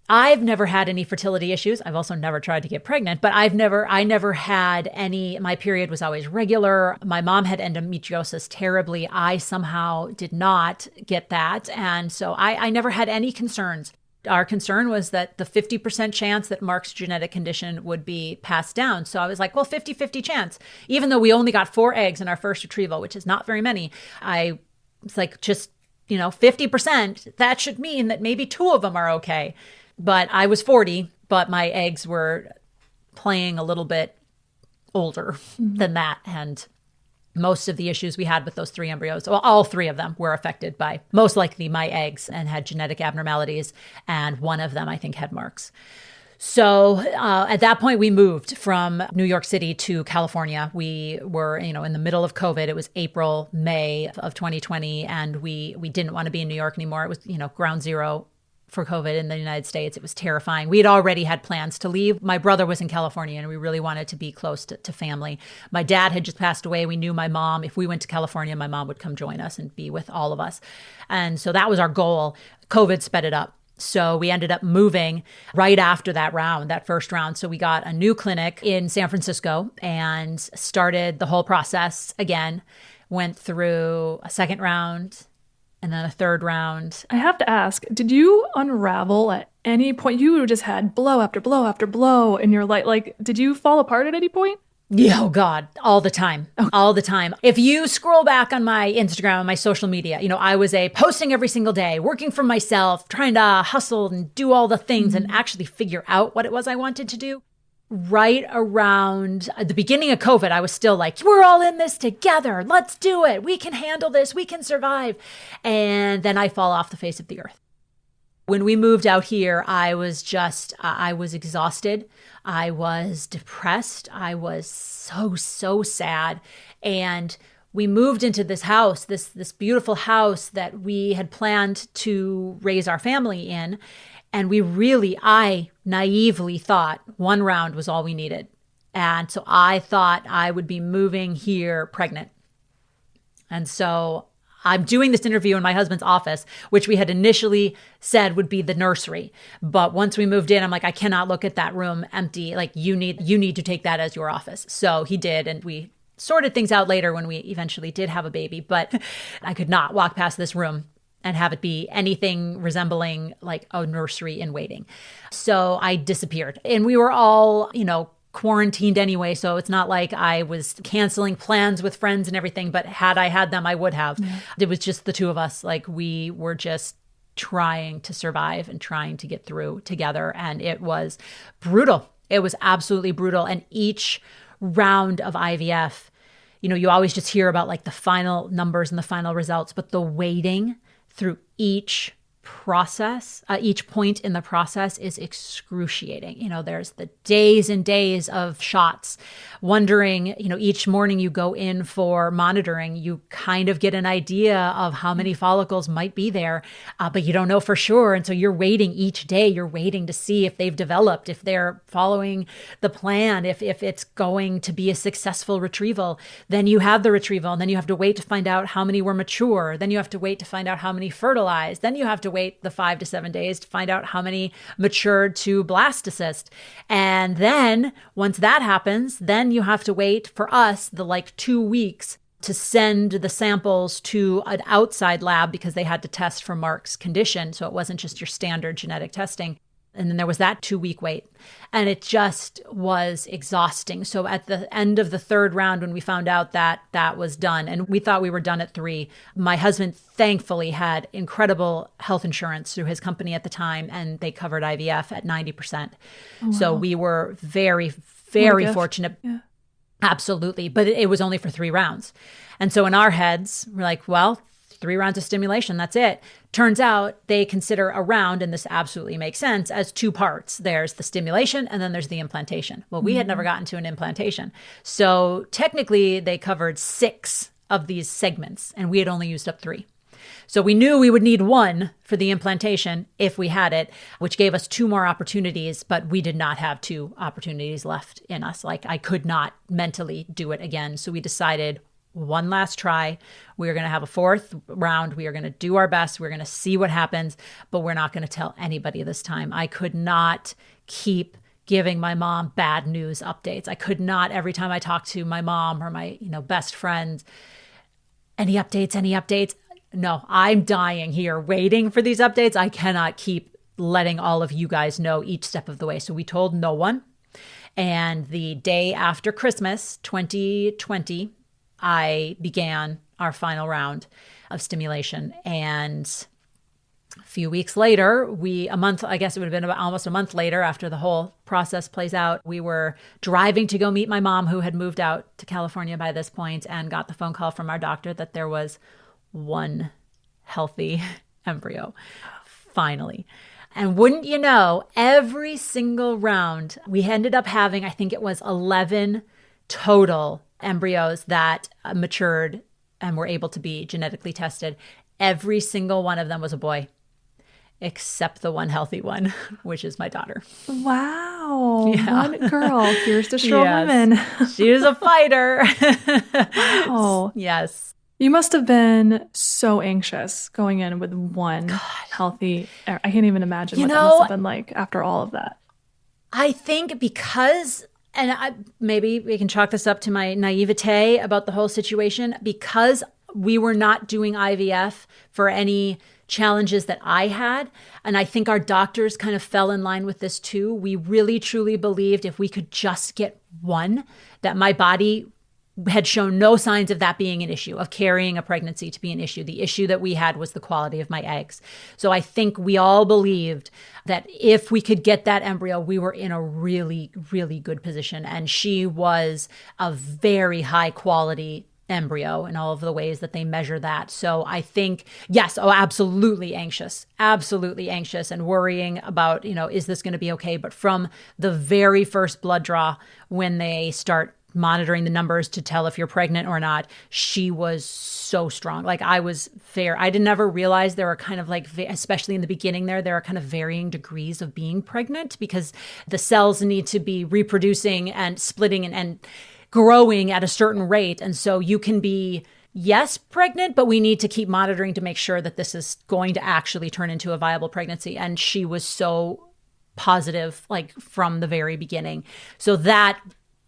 I've never had any fertility issues. I've also never tried to get pregnant, but I never had any. My period was always regular. My mom had endometriosis terribly. I somehow did not get that. And so I never had any concerns. Our concern was that the 50% chance that Mark's genetic condition would be passed down. So I was like, well, 50-50 chance. Even though we only got 4 eggs in our first retrieval, which is not very many, I was like, just, 50%, that should mean that maybe 2 of them are okay. But I was 40, but my eggs were playing a little bit older than that. And most of the issues we had with those 3 embryos, well, all 3 of them were affected by most likely my eggs and had genetic abnormalities. And one of them, I think, had Mark's. So at that point, we moved from New York City to California. We were, in the middle of COVID. It was April, May of 2020. And we didn't want to be in New York anymore. It was, ground zero for COVID in the United States. It was terrifying. We had already had plans to leave. My brother was in California and we really wanted to be close to family. My dad had just passed away. We knew my mom, if we went to California, my mom would come join us and be with all of us. And so that was our goal. COVID sped it up. So we ended up moving right after that first round. So we got a new clinic in San Francisco and started the whole process again, went through a second round, and then a third round. I have to ask, did you unravel at any point? You just had blow after blow after blow in your life. Like, did you fall apart at any point? Yeah, oh God, all the time, all the time. If you scroll back on my Instagram, my social media, I was posting every single day, working for myself, trying to hustle and do all the things and actually figure out what it was I wanted to do. Right around the beginning of COVID, I was still like, we're all in this together. Let's do it. We can handle this. We can survive. And then I fall off the face of the earth. When we moved out here, I was exhausted. I was depressed. I was so sad. And we moved into this house, this beautiful house that we had planned to raise our family in. And I naively thought 1 round was all we needed. And so I thought I would be moving here pregnant. And so I'm doing this interview in my husband's office, which we had initially said would be the nursery. But once we moved in, I'm like, I cannot look at that room empty. Like, you need to take that as your office. So he did. And we sorted things out later when we eventually did have a baby. But I could not walk past this room and have it be anything resembling like a nursery in waiting. So I disappeared. And we were all, quarantined anyway. So it's not like I was canceling plans with friends and everything, but had I had them, I would have. Yeah. It was just the 2 of us. Like, we were just trying to survive and trying to get through together. And it was brutal. It was absolutely brutal. And each round of IVF, you always just hear about like the final numbers and the final results, but the waiting through each process, each point in the process is excruciating. There's the days and days of shots, wondering, each morning you go in for monitoring, you kind of get an idea of how many follicles might be there, but you don't know for sure. And so you're waiting each day, you're waiting to see if they've developed, if they're following the plan, if it's going to be a successful retrieval. Then you have the retrieval, and then you have to wait to find out how many were mature. Then you have to wait to find out how many fertilized. Then you have to wait the 5 to 7 days to find out how many matured to blastocyst. And then once that happens, then you have to wait for us the 2 weeks to send the samples to an outside lab because they had to test for Mark's condition. So it wasn't just your standard genetic testing. And then there was that 2-week wait. And it just was exhausting. So at the end of the 3rd round, when we found out that that was done, and we thought we were done at 3, my husband thankfully had incredible health insurance through his company at the time, and they covered IVF at 90%. Oh, wow. So we were very, very fortunate. Yeah. Absolutely. But it was only for 3 rounds. And so in our heads, we're like, well, 3 rounds of stimulation, that's it. Turns out they consider a round, and this absolutely makes sense, as 2 parts. There's the stimulation and then there's the implantation. Well, we had never gotten to an implantation. So technically they covered 6 of these segments and we had only used up 3. So we knew we would need 1 for the implantation if we had it, which gave us 2 more opportunities, but we did not have 2 opportunities left in us. Like, I could not mentally do it again. So we decided, one last try. We are going to have a 4th round. We are going to do our best. We're going to see what happens, but we're not going to tell anybody this time. I could not keep giving my mom bad news updates. I could not, every time I talk to my mom or my, best friends, any updates? No, I'm dying here waiting for these updates. I cannot keep letting all of you guys know each step of the way. So we told no one. And the day after Christmas, 2020, I began our final round of stimulation. And a few weeks later, a month, I guess it would have been about almost a month later after the whole process plays out, we were driving to go meet my mom, who had moved out to California by this point, and got the phone call from our doctor that there was 1 healthy embryo, finally. And wouldn't you know, every single round, we ended up having, I think it was 11 total embryos that matured and were able to be genetically tested. Every single one of them was a boy, except the 1 healthy one, which is my daughter. Wow. Yeah. 1 girl. Here's to strong women. She is a fighter. Wow. Yes. You must have been so anxious going in with 1 healthy. I can't even imagine what that must have been like after all of that. I think because, maybe we can chalk this up to my naivete about the whole situation, because we were not doing IVF for any challenges that I had. And I think our doctors kind of fell in line with this too. We really, truly believed if we could just get 1, that my body had shown no signs of that being an issue, of carrying a pregnancy to be an issue. The issue that we had was the quality of my eggs. So I think we all believed that if we could get that embryo, we were in a really, really good position. And she was a very high quality embryo in all of the ways that they measure that. So I think, yes, absolutely anxious and worrying about, is this going to be okay? But from the very first blood draw, when they start monitoring the numbers to tell if you're pregnant or not, she was so strong. Like, I was fair. I didn't ever realize there were kind of like, especially in the beginning there are kind of varying degrees of being pregnant, because the cells need to be reproducing and splitting and growing at a certain rate. And so you can be, yes, pregnant, but we need to keep monitoring to make sure that this is going to actually turn into a viable pregnancy. And she was so positive, like, from the very beginning. So that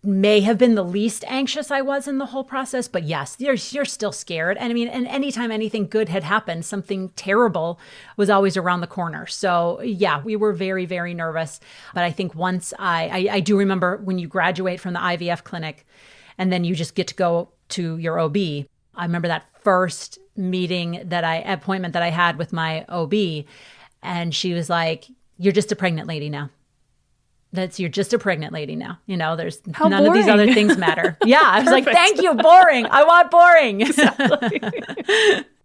may have been the least anxious I was in the whole process. But yes, you're still scared. And I mean, and anytime anything good had happened, something terrible was always around the corner. So yeah, we were very, very nervous. But I think once I do remember when you graduate from the IVF clinic and then you just get to go to your OB. I remember that first appointment that I had with my OB. And she was like, "You're just a pregnant lady now. You're just a pregnant lady now. There's none of these other things matter." Yeah. I was like, thank you. Boring. I want boring. Exactly.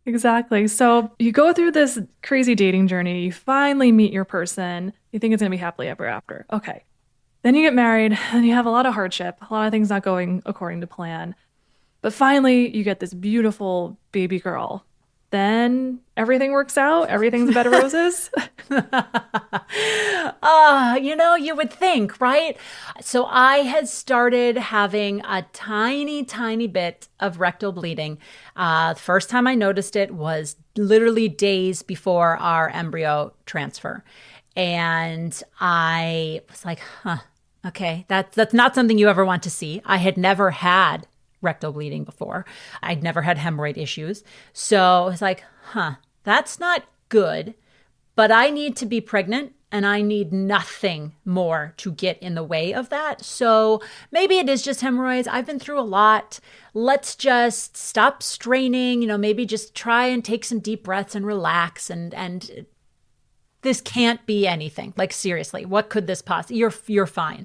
Exactly. So you go through this crazy dating journey. You finally meet your person. You think it's going to be happily ever after. Okay. Then you get married and you have a lot of hardship, a lot of things not going according to plan. But finally you get this beautiful baby girl. Then everything works out. Everything's a bed of roses. You would think, right? So I had started having a tiny, tiny bit of rectal bleeding. The first time I noticed it was literally days before our embryo transfer. And I was like, okay, that's not something you ever want to see. I had never had rectal bleeding before. I'd never had hemorrhoid issues. So I was like, that's not good, but I need to be pregnant and I need nothing more to get in the way of that. So maybe it is just hemorrhoids. I've been through a lot. Let's just stop straining, maybe just try and take some deep breaths and relax. And this can't be anything. Like, seriously, what could this possibly? You're fine.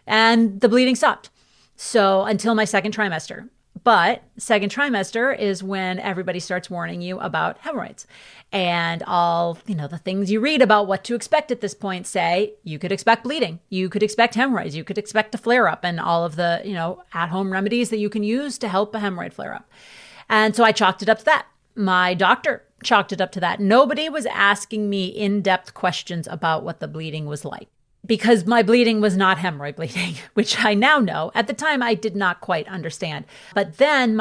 And the bleeding stopped. So until my second trimester. But second trimester is when everybody starts warning you about hemorrhoids. And all, the things you read about what to expect at this point say you could expect bleeding, you could expect hemorrhoids, you could expect a flare up, and all of the, at-home remedies that you can use to help a hemorrhoid flare up. And so I chalked it up to that. My doctor chalked it up to that. Nobody was asking me in-depth questions about what the bleeding was like, because my bleeding was not hemorrhoid bleeding, which I now know. At the time, I did not quite understand. But then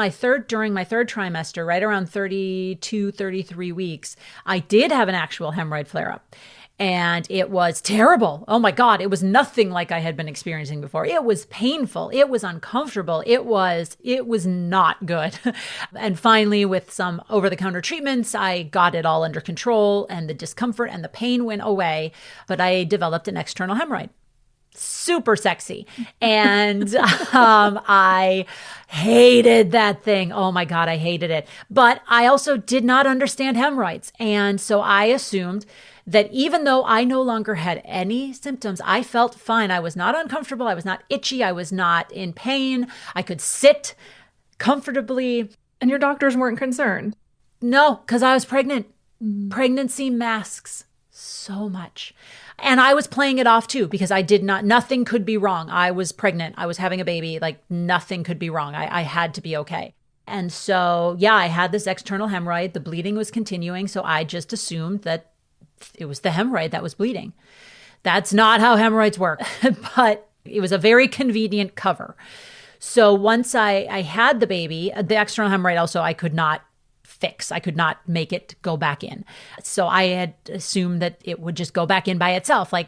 during my third trimester, right around 32, 33 weeks, I did have an actual hemorrhoid flare-up. And it was terrible. Oh my God, it was nothing like I had been experiencing before. It was painful. It was uncomfortable. It was not good. And finally, with some over-the-counter treatments, I got it all under control, and the discomfort and the pain went away. But I developed an external hemorrhoid. Super sexy. And I hated that thing. Oh my God, I hated it. But I also did not understand hemorrhoids. And so I assumed that even though I no longer had any symptoms, I felt fine. I was not uncomfortable. I was not itchy. I was not in pain. I could sit comfortably. And your doctors weren't concerned? No, because I was pregnant. Pregnancy masks so much. And I was playing it off too, because nothing could be wrong. I was pregnant. I was having a baby. Like, nothing could be wrong. I had to be okay. And so, yeah, I had this external hemorrhoid. The bleeding was continuing. So I just assumed that it was the hemorrhoid that was bleeding. That's not how hemorrhoids work, but it was a very convenient cover. So once I had the baby, the external hemorrhoid also I could not fix. I could not make it go back in. So I had assumed that it would just go back in by itself. Like,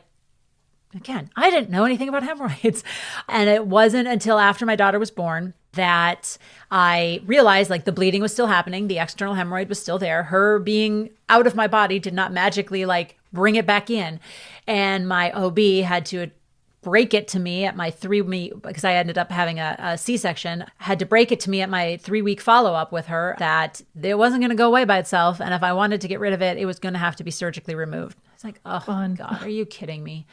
again, I didn't know anything about hemorrhoids. And it wasn't until after my daughter was born that I realized, like, the bleeding was still happening. The external hemorrhoid was still there. Her being out of my body did not magically, like, bring it back in. And my OB had to break it to me at my 3-week, because I ended up having a C-section, had to break it to me at my 3-week follow-up with her that it wasn't going to go away by itself. And if I wanted to get rid of it, it was going to have to be surgically removed. It's like, oh, Fun. God, are you kidding me?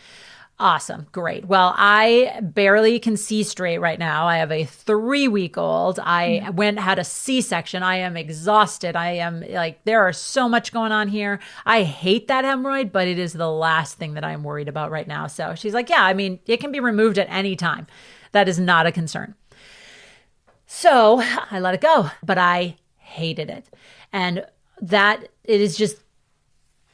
Awesome. Great. Well, I barely can see straight right now. I have a 3-week-old. I had a C-section. I am exhausted. I am like, there are so much going on here. I hate that hemorrhoid, but it is the last thing that I'm worried about right now. So she's like, yeah, I mean, it can be removed at any time. That is not a concern. So I let it go, but I hated it. And that it is just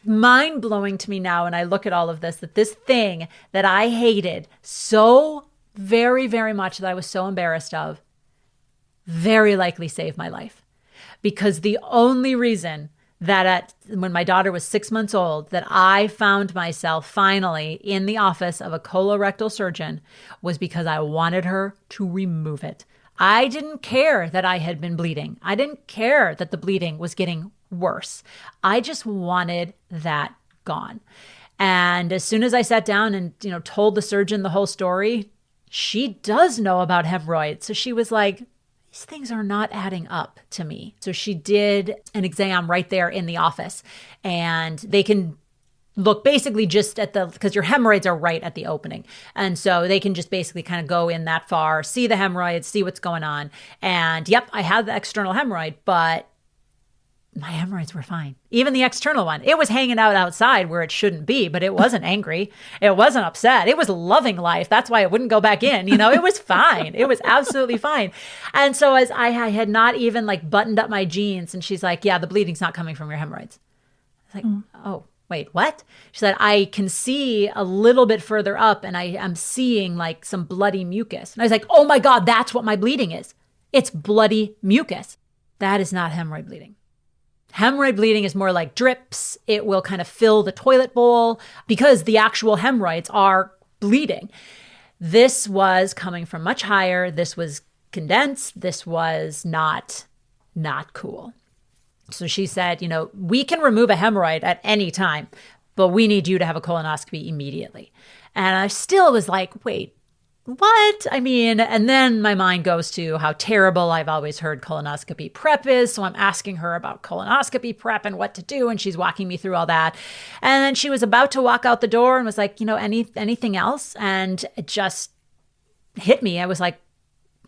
mind-blowing to me now when I look at all of this, that this thing that I hated so very, very much, that I was so embarrassed of, very likely saved my life. Because the only reason that when my daughter was 6 months old, that I found myself finally in the office of a colorectal surgeon was because I wanted her to remove it. I didn't care that I had been bleeding. I didn't care that the bleeding was getting worse. I just wanted that gone. And as soon as I sat down and, told the surgeon the whole story, she does know about hemorrhoids. So she was like, these things are not adding up to me. So she did an exam right there in the office, and they can look basically just at because your hemorrhoids are right at the opening. And so they can just basically kind of go in that far, see the hemorrhoids, see what's going on. And yep, I had the external hemorrhoid, but my hemorrhoids were fine. Even the external one, it was hanging out outside where it shouldn't be, but it wasn't angry. It wasn't upset. It was loving life. That's why it wouldn't go back in. It was fine. It was absolutely fine. And so as I had not even like buttoned up my jeans, and she's like, yeah, the bleeding's not coming from your hemorrhoids. I was like, oh, wait, what? She said, I can see a little bit further up, and I am seeing like some bloody mucus. And I was like, oh my God, that's what my bleeding is. It's bloody mucus. That is not hemorrhoid bleeding. Hemorrhoid bleeding is more like drips. It will kind of fill the toilet bowl because the actual hemorrhoids are bleeding. This was coming from much higher. This was condensed. This was not cool. So she said, we can remove a hemorrhoid at any time, but we need you to have a colonoscopy immediately. And I still was like, wait, what? I mean, and then my mind goes to how terrible I've always heard colonoscopy prep is. So I'm asking her about colonoscopy prep and what to do. And she's walking me through all that. And then she was about to walk out the door and was like, anything else? And it just hit me. I was like,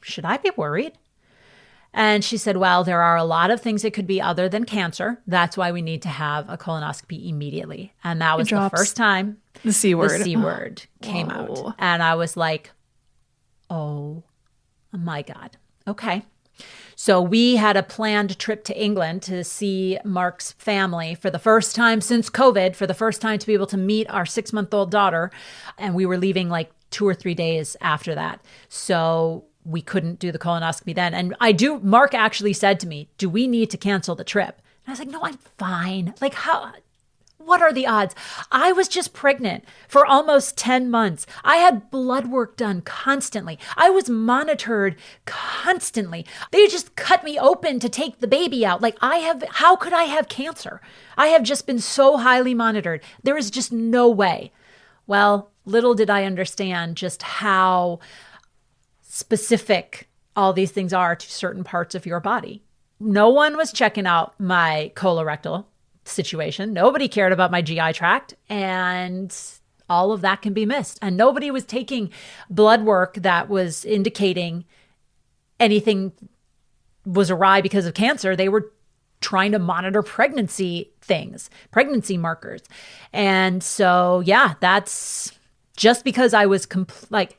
should I be worried? And she said, well, there are a lot of things it could be other than cancer. That's why we need to have a colonoscopy immediately. And that was the first time the C word, the C word came out. And I was like, oh my God. Okay. So we had a planned trip to England to see Mark's family for the first time since COVID, for the first time to be able to meet our 6-month-old daughter. And we were leaving like 2 or 3 days after that. So we couldn't do the colonoscopy then. And Mark actually said to me, do we need to cancel the trip? And I was like, no, I'm fine. Like what are the odds? I was just pregnant for almost 10 months. I had blood work done constantly. I was monitored constantly. They just cut me open to take the baby out. Like how could I have cancer? I have just been so highly monitored. There is just no way. Well, little did I understand just how specific all these things are to certain parts of your body. No one was checking out my colorectal situation. Nobody cared about my GI tract, and all of that can be missed. And nobody was taking blood work that was indicating anything was awry because of cancer. They were trying to monitor pregnancy pregnancy markers. And so, yeah, that's just because I was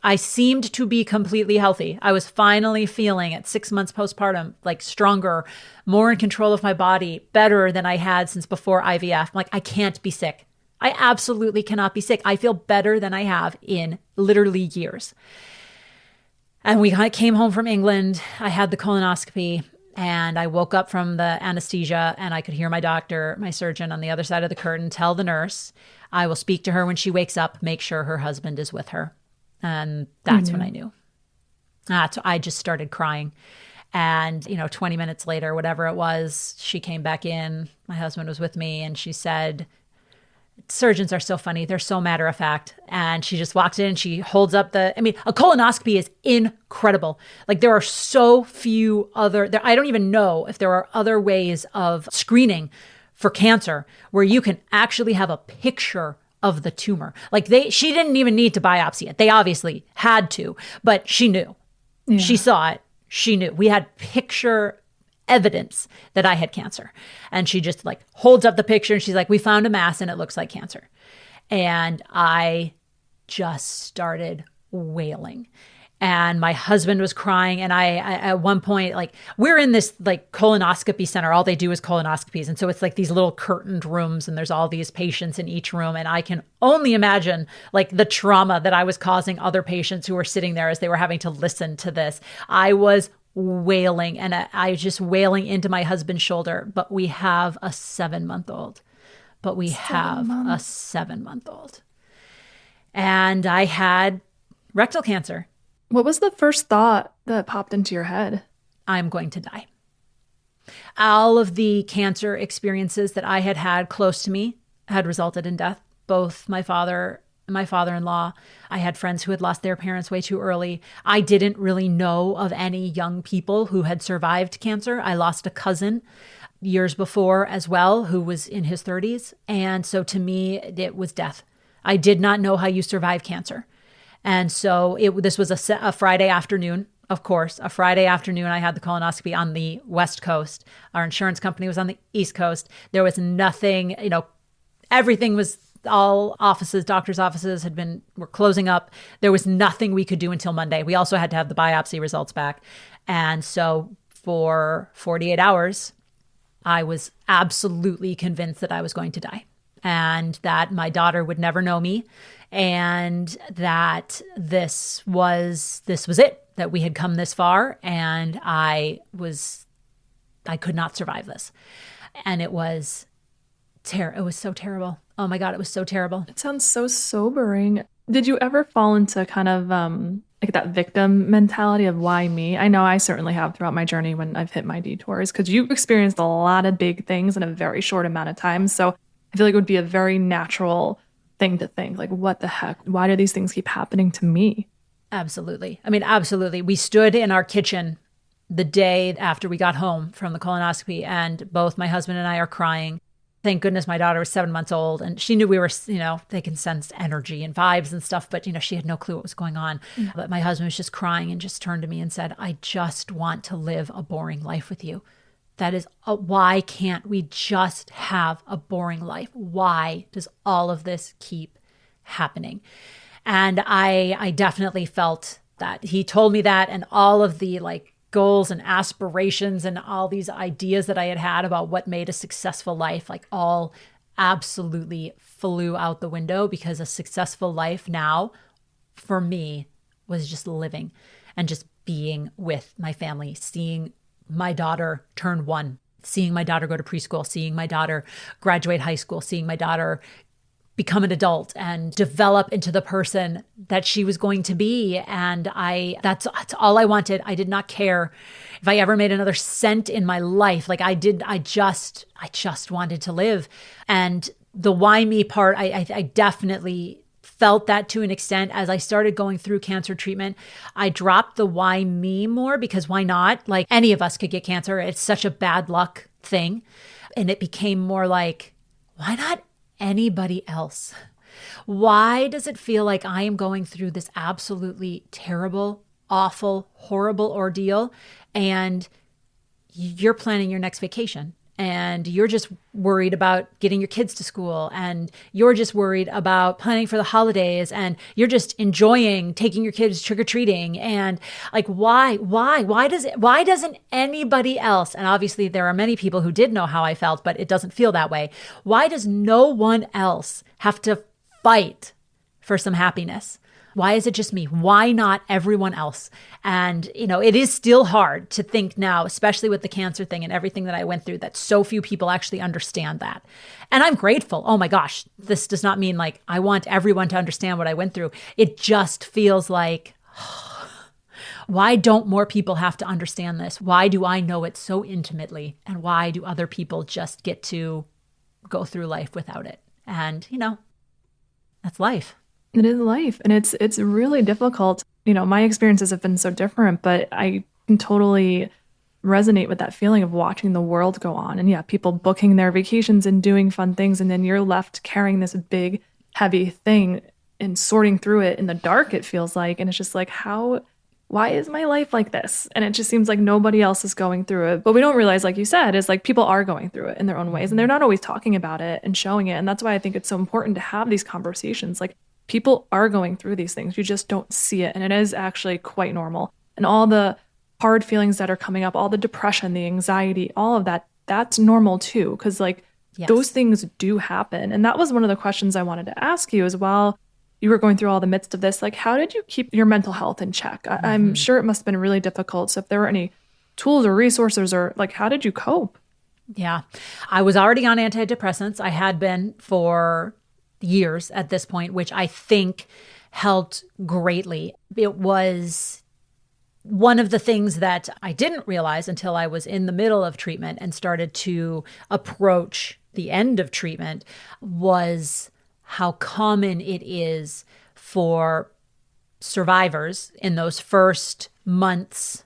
I seemed to be completely healthy. I was finally feeling at 6 months postpartum, like stronger, more in control of my body, better than I had since before IVF. I'm like, I can't be sick. I absolutely cannot be sick. I feel better than I have in literally years. And we came home from England. I had the colonoscopy and I woke up from the anesthesia and I could hear my doctor, my surgeon on the other side of the curtain tell the nurse, I will speak to her when she wakes up, make sure her husband is with her. And that's when I knew. So I just started crying. And, 20 minutes later, whatever it was, she came back in. My husband was with me and she said, surgeons are so funny. They're so matter of fact. And she just walks in and she holds up a colonoscopy is incredible. Like there are so few I don't even know if there are other ways of screening for cancer where you can actually have a picture of the tumor. Like she didn't even need to biopsy it. They obviously had to, but she knew. Yeah. She saw it. She knew. We had picture evidence that I had cancer. And she just like holds up the picture and she's like, we found a mass and it looks like cancer. And I just started wailing. And my husband was crying. And I at one point, like we're in this like colonoscopy center. All they do is colonoscopies. And so it's like these little curtained rooms and there's all these patients in each room. And I can only imagine like the trauma that I was causing other patients who were sitting there as they were having to listen to this. I was wailing and I was just wailing into my husband's shoulder. But we have a 7-month-old. And I had rectal cancer. What was the first thought that popped into your head? I'm going to die. All of the cancer experiences that I had had close to me had resulted in death. Both my father and my father-in-law. I had friends who had lost their parents way too early. I didn't really know of any young people who had survived cancer. I lost a cousin years before as well, who was in his 30s. And so to me, it was death. I did not know how you survive cancer. And so this was a Friday afternoon, of course, a Friday afternoon. I had the colonoscopy on the West Coast. Our insurance company was on the East Coast. There was nothing, everything was, all offices, doctors' offices were closing up. There was nothing we could do until Monday. We also had to have the biopsy results back. And so for 48 hours, I was absolutely convinced that I was going to die and that my daughter would never know me. And that this was it, that we had come this far and I could not survive this. And it was so terrible. Oh my God, it was so terrible. It sounds so sobering. Did you ever fall into kind of like that victim mentality of why me? I know I certainly have throughout my journey when I've hit my detours, because you experienced a lot of big things in a very short amount of time. So I feel like it would be a very natural thing to think, like, what the heck? Why do these things keep happening to me? Absolutely. I mean, absolutely. We stood in our kitchen the day after we got home from the colonoscopy, and both my husband and I are crying. Thank goodness my daughter was 7 months old, and she knew we were, they can sense energy and vibes and stuff, but, she had no clue what was going on. But my husband was just crying and just turned to me and said, I just want to live a boring life with you. That is, why can't we just have a boring life? Why does all of this keep happening? And I definitely felt that. He told me that, and all of the goals and aspirations and all these ideas that I had about what made a successful life, all absolutely flew out the window, because a successful life now for me was just living and just being with my family, seeing my daughter turn 1, seeing my daughter go to preschool, seeing my daughter graduate high school, seeing my daughter become an adult and develop into the person that she was going to be. And that's all I wanted. I did not care if I ever made another cent in my life. I just wanted to live. And the why me part, I definitely felt that to an extent. As I started going through cancer treatment, I dropped the why me more, because why not? Any of us could get cancer. It's such a bad luck thing. And it became more like, why not anybody else? Why does it feel like I am going through this absolutely terrible, awful, horrible ordeal, and you're planning your next vacation, and you're just worried about getting your kids to school, and you're just worried about planning for the holidays, and you're just enjoying taking your kids trick-or-treating, and why doesn't anybody else? And obviously there are many people who did know how I felt, but it doesn't feel that way. Why does no one else have to fight for some happiness? Why is it just me? Why not everyone else? And, it is still hard to think now, especially with the cancer thing and everything that I went through, that so few people actually understand that. And I'm grateful. Oh my gosh, this does not mean I want everyone to understand what I went through. It just feels like, why don't more people have to understand this? Why do I know it so intimately? And why do other people just get to go through life without it? And, that's life. It is life, and it's really difficult. My experiences have been so different, but I can totally resonate with that feeling of watching the world go on. And yeah, people booking their vacations and doing fun things, and then you're left carrying this big, heavy thing and sorting through it in the dark, it feels like. And it's just why is my life like this? And it just seems like nobody else is going through it. But we don't realize, like you said, is people are going through it in their own ways, and they're not always talking about it and showing it. And that's why I think it's so important to have these conversations. People are going through these things. You just don't see it. And it is actually quite normal. And all the hard feelings that are coming up, all the depression, the anxiety, all of that, that's normal too. Because Yes. those things do happen. And that was one of the questions I wanted to ask you as well. You were going through all the midst of this. How did you keep your mental health in check? I'm sure it must have been really difficult. So if there were any tools or resources, or how did you cope? Yeah, I was already on antidepressants. I had been for years at this point, which I think helped greatly. It was one of the things that I didn't realize until I was in the middle of treatment and started to approach the end of treatment, was how common it is for survivors in those first months,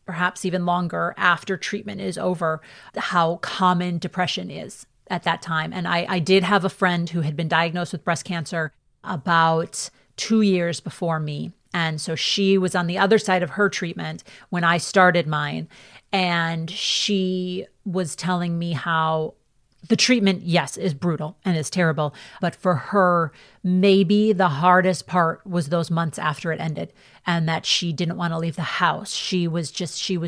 perhaps even longer after treatment is over, how common depression is at that time. And I did have a friend who had been diagnosed with breast cancer about 2 years before me. And so she was on the other side of her treatment when I started mine. And she was telling me how the treatment, yes, is brutal and is terrible. But for her, maybe the hardest part was those months after it ended, and that she didn't want to leave the house. She was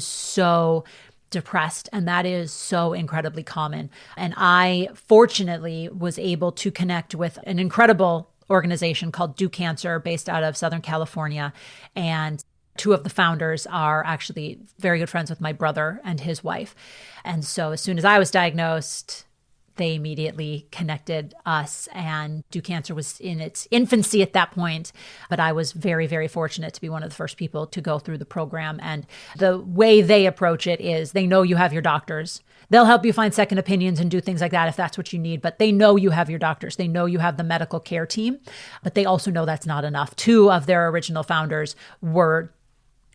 so depressed, and that is so incredibly common. And I fortunately was able to connect with an incredible organization called Do Cancer, based out of Southern California. And 2 of the founders are actually very good friends with my brother and his wife. And so as soon as I was diagnosed, they immediately connected us, and Do Cancer was in its infancy at that point. But I was very, very fortunate to be one of the first people to go through the program. And the way they approach it is they know you have your doctors. They'll help you find second opinions and do things like that if that's what you need. But they know you have your doctors. They know you have the medical care team. But they also know that's not enough. Two of their original founders were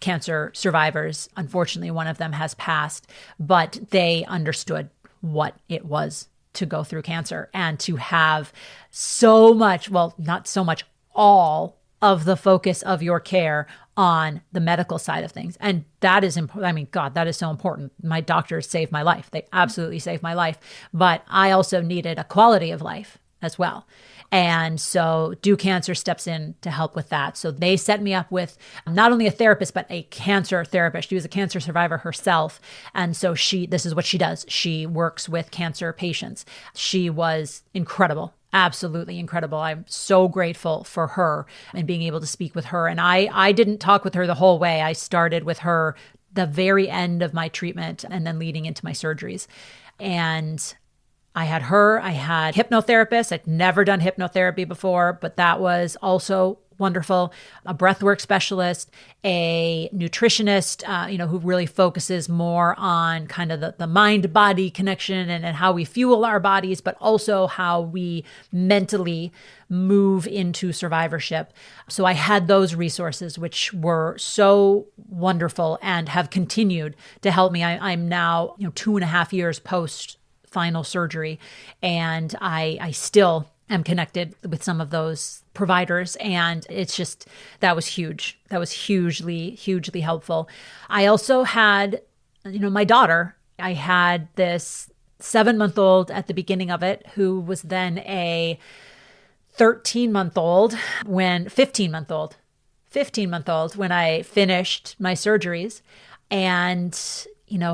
cancer survivors. Unfortunately, one of them has passed, but they understood what it was to go through cancer and to have so much, well, not so much, all of the focus of your care on the medical side of things. And that is important. I mean, God, that is so important. My doctors saved my life. They absolutely saved my life. But I also needed a quality of life as well. And so Do Cancer steps in to help with that. So they set me up with not only a therapist, but a cancer therapist. She was a cancer survivor herself. And so this is what she does. She works with cancer patients. She was incredible. Absolutely incredible. I'm so grateful for her and being able to speak with her. And I didn't talk with her the whole way. I started with her the very end of my treatment and then leading into my surgeries. And I had her, I had hypnotherapists. I'd never done hypnotherapy before, but that was also wonderful. A breathwork specialist, a nutritionist, who really focuses more on kind of the mind-body connection and how we fuel our bodies, but also how we mentally move into survivorship. So I had those resources, which were so wonderful and have continued to help me. I'm now 2.5 years post final surgery, and I still am connected with some of those providers. And it's just, that was huge. That was hugely, hugely helpful. I also had, my daughter. I had this 7-month-old at the beginning of it, who was then a 15-month-old when I finished my surgeries. And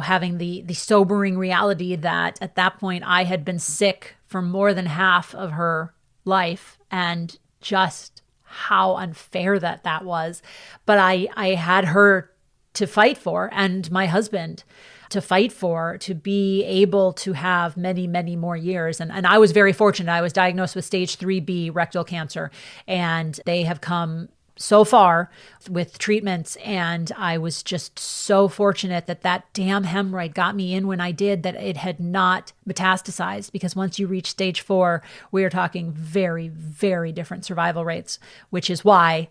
having the sobering reality that at that point I had been sick for more than half of her life, and just how unfair that was. But I had her to fight for, and my husband to fight for, to be able to have many, many more years. And I was very fortunate. I was diagnosed with stage 3B rectal cancer, and they have come so far with treatments. And I was just so fortunate that damn hemorrhoid got me in when I did, that it had not metastasized, because once you reach stage 4, we are talking very, very different survival rates, which is why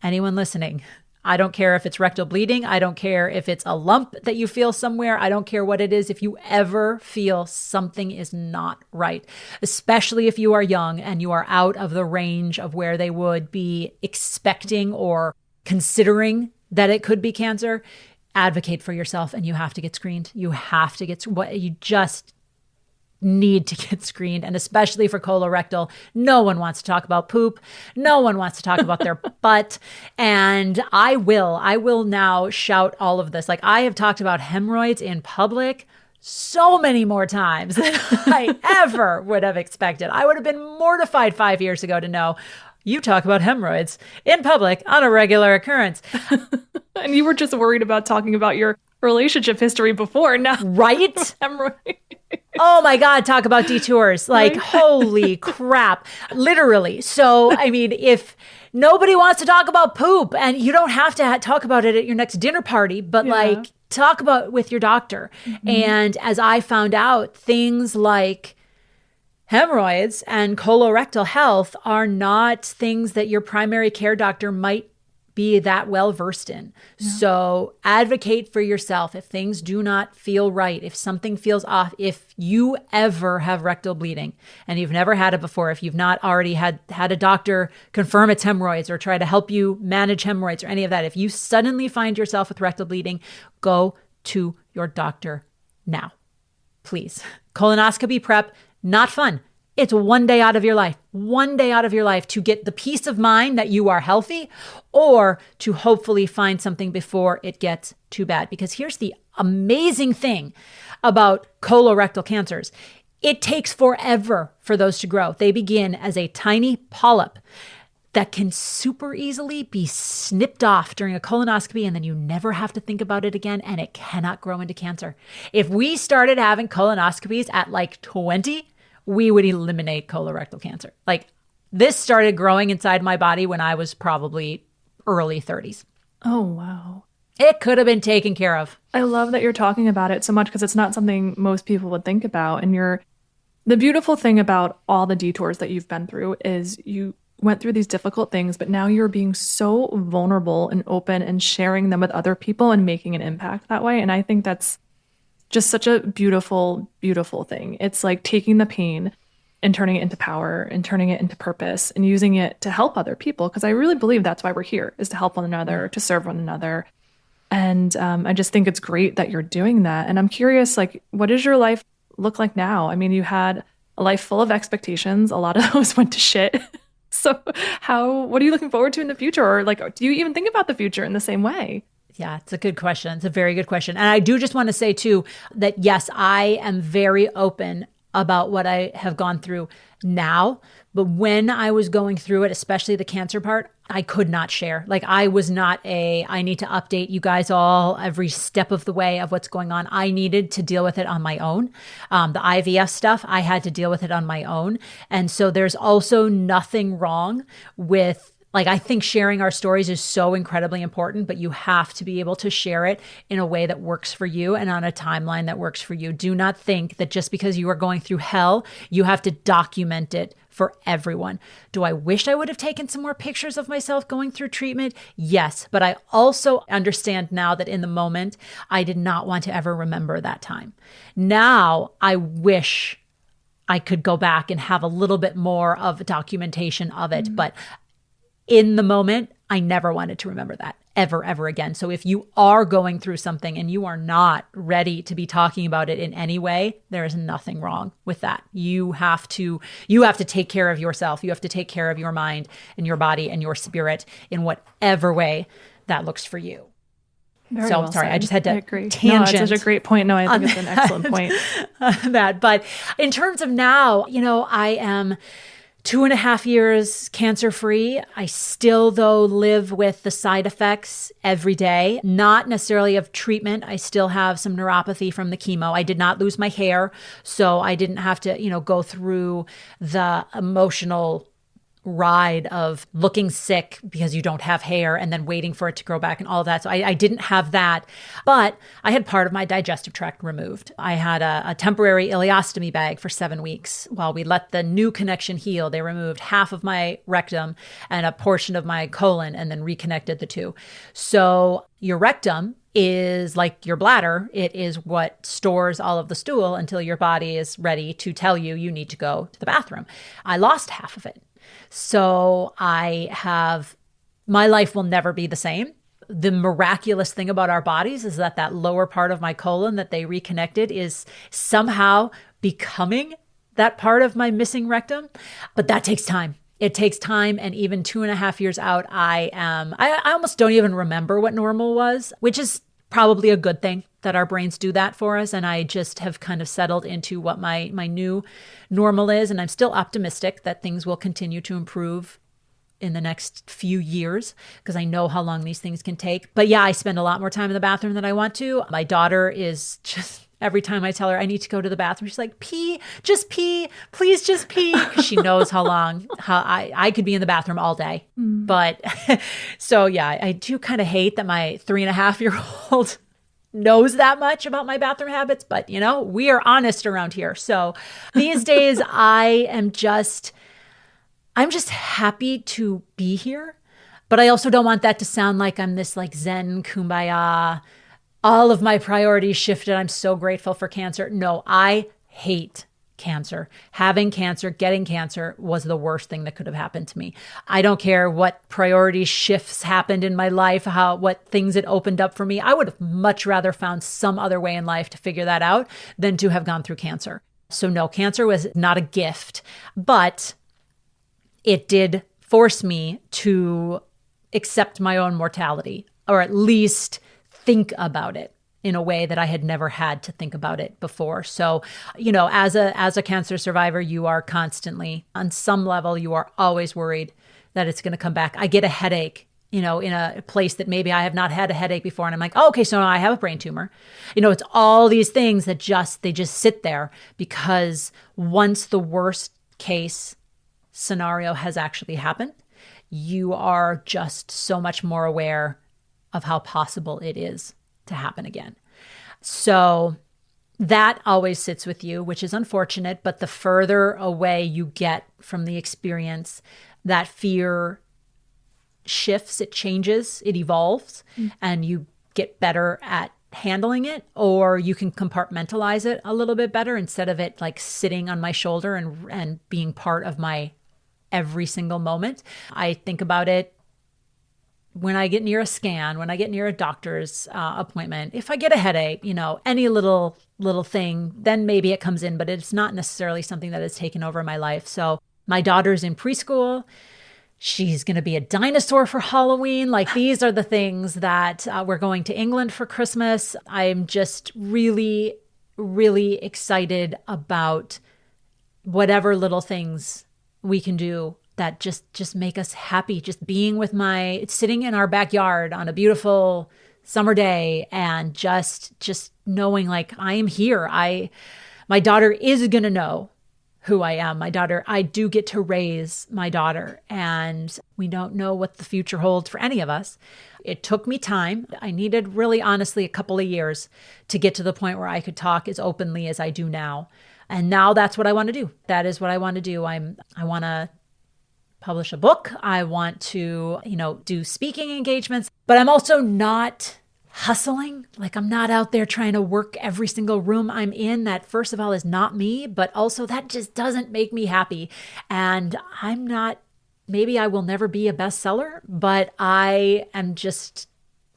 anyone listening, I don't care if it's rectal bleeding. I don't care if it's a lump that you feel somewhere. I don't care what it is. If you ever feel something is not right, especially if you are young and you are out of the range of where they would be expecting or considering that it could be cancer, advocate for yourself, and you have to get screened. You have to you just need to get screened. And especially for colorectal, no one wants to talk about poop. No one wants to talk about their butt. And I will now shout all of this. Like, I have talked about hemorrhoids in public so many more times than I ever would have expected. I would have been mortified 5 years ago to know you talk about hemorrhoids in public on a regular occurrence. And you were just worried about talking about your relationship history before. Now, right? Hemorrhoids. Oh my God, talk about Detours. Like, right? Holy crap. Literally. So, I mean, if nobody wants to talk about poop, and you don't have to talk about it at your next dinner party, but talk about it with your doctor. Mm-hmm. And as I found out, things like hemorrhoids and colorectal health are not things that your primary care doctor might be that well versed in. Yeah. So advocate for yourself if things do not feel right, if something feels off, if you ever have rectal bleeding and you've never had it before, if you've not already had a doctor confirm it's hemorrhoids or try to help you manage hemorrhoids or any of that, if you suddenly find yourself with rectal bleeding, go to your doctor now, please. Colonoscopy prep, not fun. It's one day out of your life to get the peace of mind that you are healthy, or to hopefully find something before it gets too bad. Because here's the amazing thing about colorectal cancers. It takes forever for those to grow. They begin as a tiny polyp. that can super easily be snipped off during a colonoscopy, and then you never have to think about it again, and it cannot grow into cancer. If we started having colonoscopies at like 20, we would eliminate colorectal cancer. Like, this started growing inside my body when I was probably early 30s. Oh, wow. It could have been taken care of. I love that you're talking about it so much because it's not something most people would think about. And the beautiful thing about all the detours that you've been through is you went through these difficult things, but now you're being so vulnerable and open and sharing them with other people and making an impact that way. And I think that's just such a beautiful, beautiful thing. It's like taking the pain and turning it into power and turning it into purpose and using it to help other people. Because I really believe that's why we're here, is to help one another, to serve one another. And I just think it's great that you're doing that. And I'm curious, like, what does your life look like now? I mean, you had a life full of expectations. A lot of those went to shit. So what are you looking forward to in the future? Or like, do you even think about the future in the same way? Yeah, it's a good question. It's a very good question. And I do just want to say too, that yes, I am very open about what I have gone through now. But when I was going through it, especially the cancer part, I could not share. Like, I was not I need to update you guys all every step of the way of what's going on. I needed to deal with it on my own. The IVF stuff, I had to deal with it on my own. And so there's also nothing wrong with, like, I think sharing our stories is so incredibly important, but you have to be able to share it in a way that works for you and on a timeline that works for you. Do not think that just because you are going through hell, you have to document it for everyone. Do I wish I would have taken some more pictures of myself going through treatment? Yes, but I also understand now that in the moment, I did not want to ever remember that time. Now, I wish I could go back and have a little bit more of documentation of it, but in the moment, I never wanted to remember that ever again. So if you are going through something and you are not ready to be talking about it in any way, there is nothing wrong with that. You have to take care of yourself. You have to take care of your mind and your body and your spirit in whatever way that looks for you. Very so well sorry, said. I just had to tangent. No, it's such a great point. No, I think it's an excellent point. But in terms of now, I am 2.5 years cancer-free. I still, though, live with the side effects every day, not necessarily of treatment. I still have some neuropathy from the chemo. I did not lose my hair, so I didn't have to, go through the emotional ride of looking sick because you don't have hair and then waiting for it to grow back and all of that. So I didn't have that, but I had part of my digestive tract removed. I had a temporary ileostomy bag for 7 weeks while we let the new connection heal. They removed half of my rectum and a portion of my colon and then reconnected the two. So your rectum is like your bladder. It is what stores all of the stool until your body is ready to tell you need to go to the bathroom. I lost half of it. So my life will never be the same. The miraculous thing about our bodies is that lower part of my colon that they reconnected is somehow becoming that part of my missing rectum. But that takes time. It takes time. And even 2.5 years out, I almost don't even remember what normal was, which is probably a good thing that our brains do that for us. And I just have kind of settled into what my new normal is. And I'm still optimistic that things will continue to improve in the next few years because I know how long these things can take. But yeah, I spend a lot more time in the bathroom than I want to. My daughter is just, every time I tell her I need to go to the bathroom, she's like, pee, please just pee. Because she knows how I could be in the bathroom all day. But so yeah, I do kind of hate that my 3.5-year-old knows that much about my bathroom habits, but we are honest around here. So these days I'm just happy to be here, but I also don't want that to sound like I'm this like Zen kumbaya, all of my priorities shifted. I'm so grateful for cancer. No, I hate cancer. Having cancer, getting cancer was the worst thing that could have happened to me. I don't care what priority shifts happened in my life, what things it opened up for me. I would have much rather found some other way in life to figure that out than to have gone through cancer. So no, cancer was not a gift, but it did force me to accept my own mortality, or at least think about it in a way that I had never had to think about it before. So, as a cancer survivor, you are constantly, on some level, you are always worried, that it's going to come back. I get a headache, in a place that maybe I have not had a headache before. And I'm like, oh, okay, so now I have a brain tumor. It's all these things that they just sit there, because once the worst case scenario has actually happened, you are just so much more aware of how possible it is to happen again. So that always sits with you, which is unfortunate, but the further away you get from the experience, that fear shifts, it changes, it evolves, and you get better at handling it, or you can compartmentalize it a little bit better instead of it like sitting on my shoulder and being part of my every single moment. I think about it when I get near a scan, when I get near a doctor's appointment, if I get a headache, any little thing, then maybe it comes in, but it's not necessarily something that has taken over my life. So my daughter's in preschool. She's going to be a dinosaur for Halloween. Like, these are the things that we're going to England for Christmas. I'm just really, really excited about whatever little things we can do that just make us happy. Just being with sitting in our backyard on a beautiful summer day and just knowing like I am here. My daughter is going to know who I am. I do get to raise my daughter, and we don't know what the future holds for any of us. It took me time. I needed really honestly a couple of years to get to the point where I could talk as openly as I do now. And now that's what I want to do. That is what I want to do. I want to publish a book. I want to, do speaking engagements, but I'm also not hustling. Like, I'm not out there trying to work every single room I'm in. That, first of all, is not me, but also that just doesn't make me happy. And maybe I will never be a bestseller, but I am just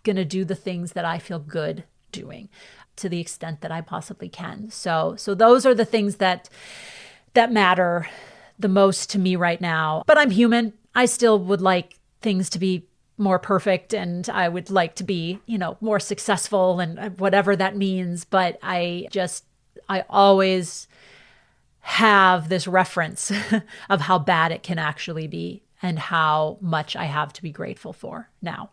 going to do the things that I feel good doing to the extent that I possibly can. So those are the things that matter the most to me right now. But I'm human. I still would like things to be more perfect, and I would like to be, more successful and whatever that means. But I always have this reference of how bad it can actually be and how much I have to be grateful for now.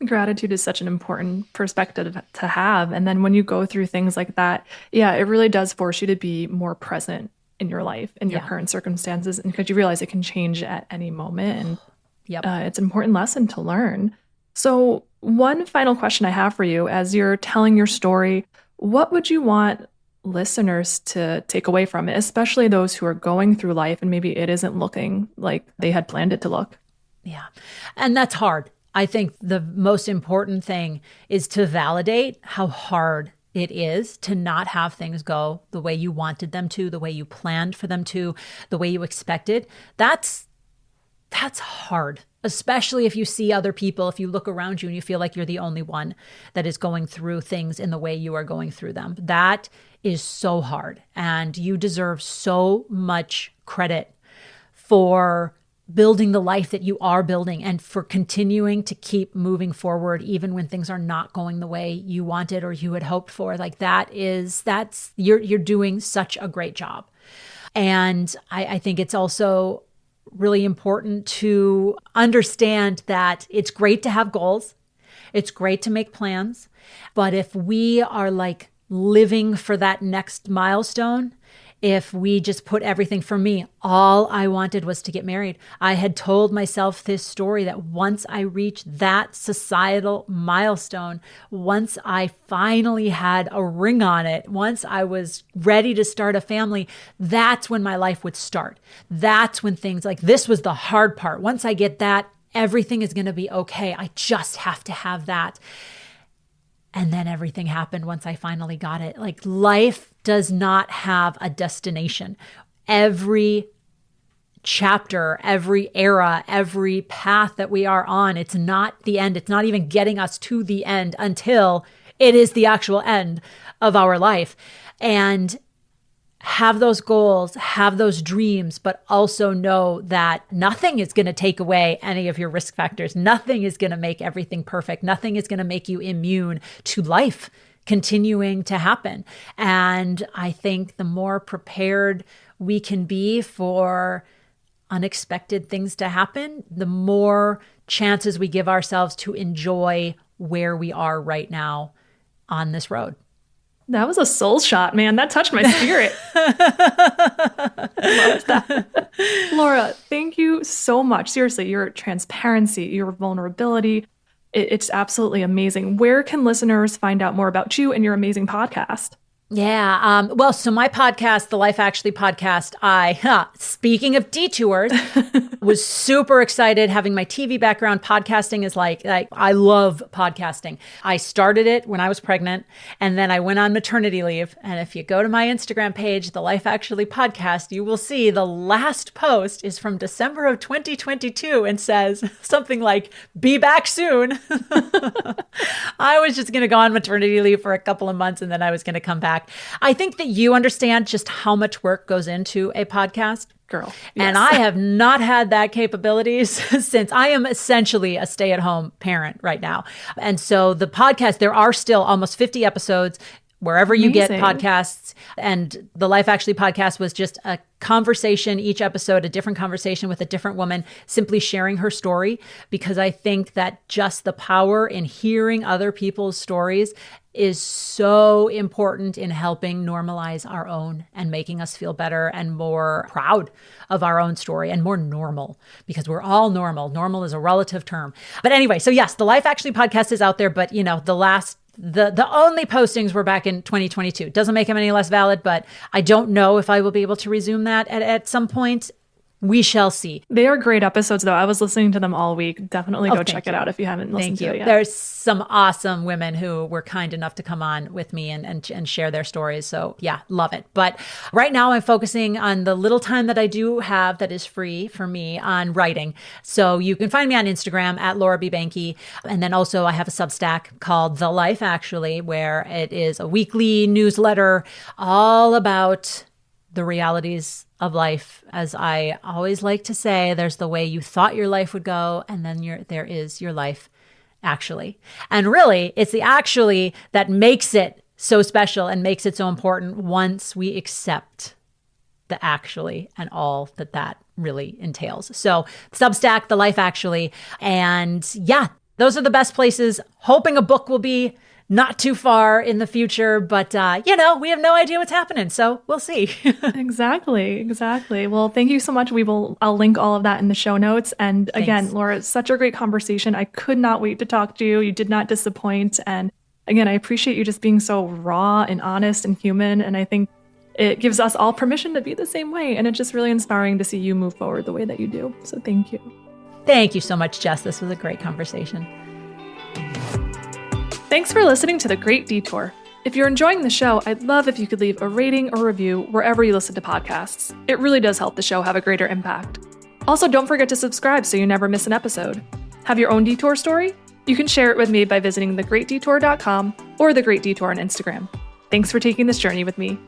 Gratitude is such an important perspective to have. And then when you go through things like that, yeah, it really does force you to be more present in your life, in your current circumstances, and because you realize it can change at any moment. And it's an important lesson to learn. So one final question I have for you, as you're telling your story, what would you want listeners to take away from it, especially those who are going through life and maybe it isn't looking like they had planned it to look? Yeah. And that's hard. I think the most important thing is to validate how hard it is to not have things go the way you wanted them to, the way you planned for them to, the way you expected. That's hard, especially if you see other people, if you look around you and you feel like you're the only one that is going through things in the way you are going through them. That is so hard. And you deserve so much credit for building the life that you are building and for continuing to keep moving forward, even when things are not going the way you wanted or you had hoped for. Like, you're doing such a great job. And I think it's also really important to understand that it's great to have goals. It's great to make plans. But if we are like living for that next milestone, if we just put everything, for me, all I wanted was to get married. I had told myself this story that once I reached that societal milestone, once I finally had a ring on it, once I was ready to start a family, that's when my life would start. That's when things like this was the hard part. Once I get that, everything is going to be okay. I just have to have that. And then everything happened once I finally got it. Like, life does not have a destination. Every chapter, every era, every path that we are on, it's not the end. It's not even getting us to the end until it is the actual end of our life. And have those goals, have those dreams, but also know that nothing is going to take away any of your risk factors. Nothing is going to make everything perfect. Nothing is going to make you immune to life continuing to happen. And I think the more prepared we can be for unexpected things to happen, the more chances we give ourselves to enjoy where we are right now on this road. That was a soul shot, man. That touched my spirit. Love that. Laura, thank you so much. Seriously, your transparency, your vulnerability, it's absolutely amazing. Where can listeners find out more about you and your amazing podcast? Yeah. So my podcast, the Life Actually podcast, speaking of detours, was super excited having my TV background. Podcasting is like, I love podcasting. I started it when I was pregnant, and then I went on maternity leave. And if you go to my Instagram page, the Life Actually podcast, you will see the last post is from December of 2022 and says something like, "Be back soon." I was just going to go on maternity leave for a couple of months, and then I was going to come back. I think that you understand just how much work goes into a podcast. Girl. Yes. And I have not had that capabilities since I am essentially a stay-at-home parent right now. And so the podcast, there are still almost 50 episodes wherever you get podcasts. And the Life Actually podcast was just a conversation, each episode, a different conversation with a different woman, simply sharing her story. Because I think that just the power in hearing other people's stories is so important in helping normalize our own and making us feel better and more proud of our own story and more normal, because we're all normal. Normal is a relative term. But anyway, so yes, the Life Actually podcast is out there, but the only postings were back in 2022. Doesn't make them any less valid, but I don't know if I will be able to resume that at some point. We shall see. They are great episodes, though. I was listening to them all week. Definitely go check it out if you haven't listened to it yet. There's some awesome women who were kind enough to come on with me and share their stories. So yeah, love it. But right now I'm focusing on the little time that I do have that is free for me on writing. So you can find me on Instagram at Laura Behnke. And then also I have a Substack called The Life Actually, where it is a weekly newsletter all about the realities of life. As I always like to say, there's the way you thought your life would go, and then there is your life actually. And really, it's the actually that makes it so special and makes it so important once we accept the actually and all that really entails. So Substack, The Life Actually. And yeah, those are the best places. Hoping a book will be not too far in the future, but we have no idea what's happening, so we'll see. Exactly. Well, thank you so much. I'll link all of that in the show notes. And again, Thanks. Laura, it's such a great conversation. I could not wait to talk to you. You did not disappoint. And again, I appreciate you just being so raw and honest and human. And I think it gives us all permission to be the same way. And it's just really inspiring to see you move forward the way that you do. So thank you. Thank you so much, Jess. This was a great conversation. Thanks for listening to The Great Detour. If you're enjoying the show, I'd love if you could leave a rating or review wherever you listen to podcasts. It really does help the show have a greater impact. Also, don't forget to subscribe so you never miss an episode. Have your own detour story? You can share it with me by visiting thegreatdetour.com or The Great Detour on Instagram. Thanks for taking this journey with me.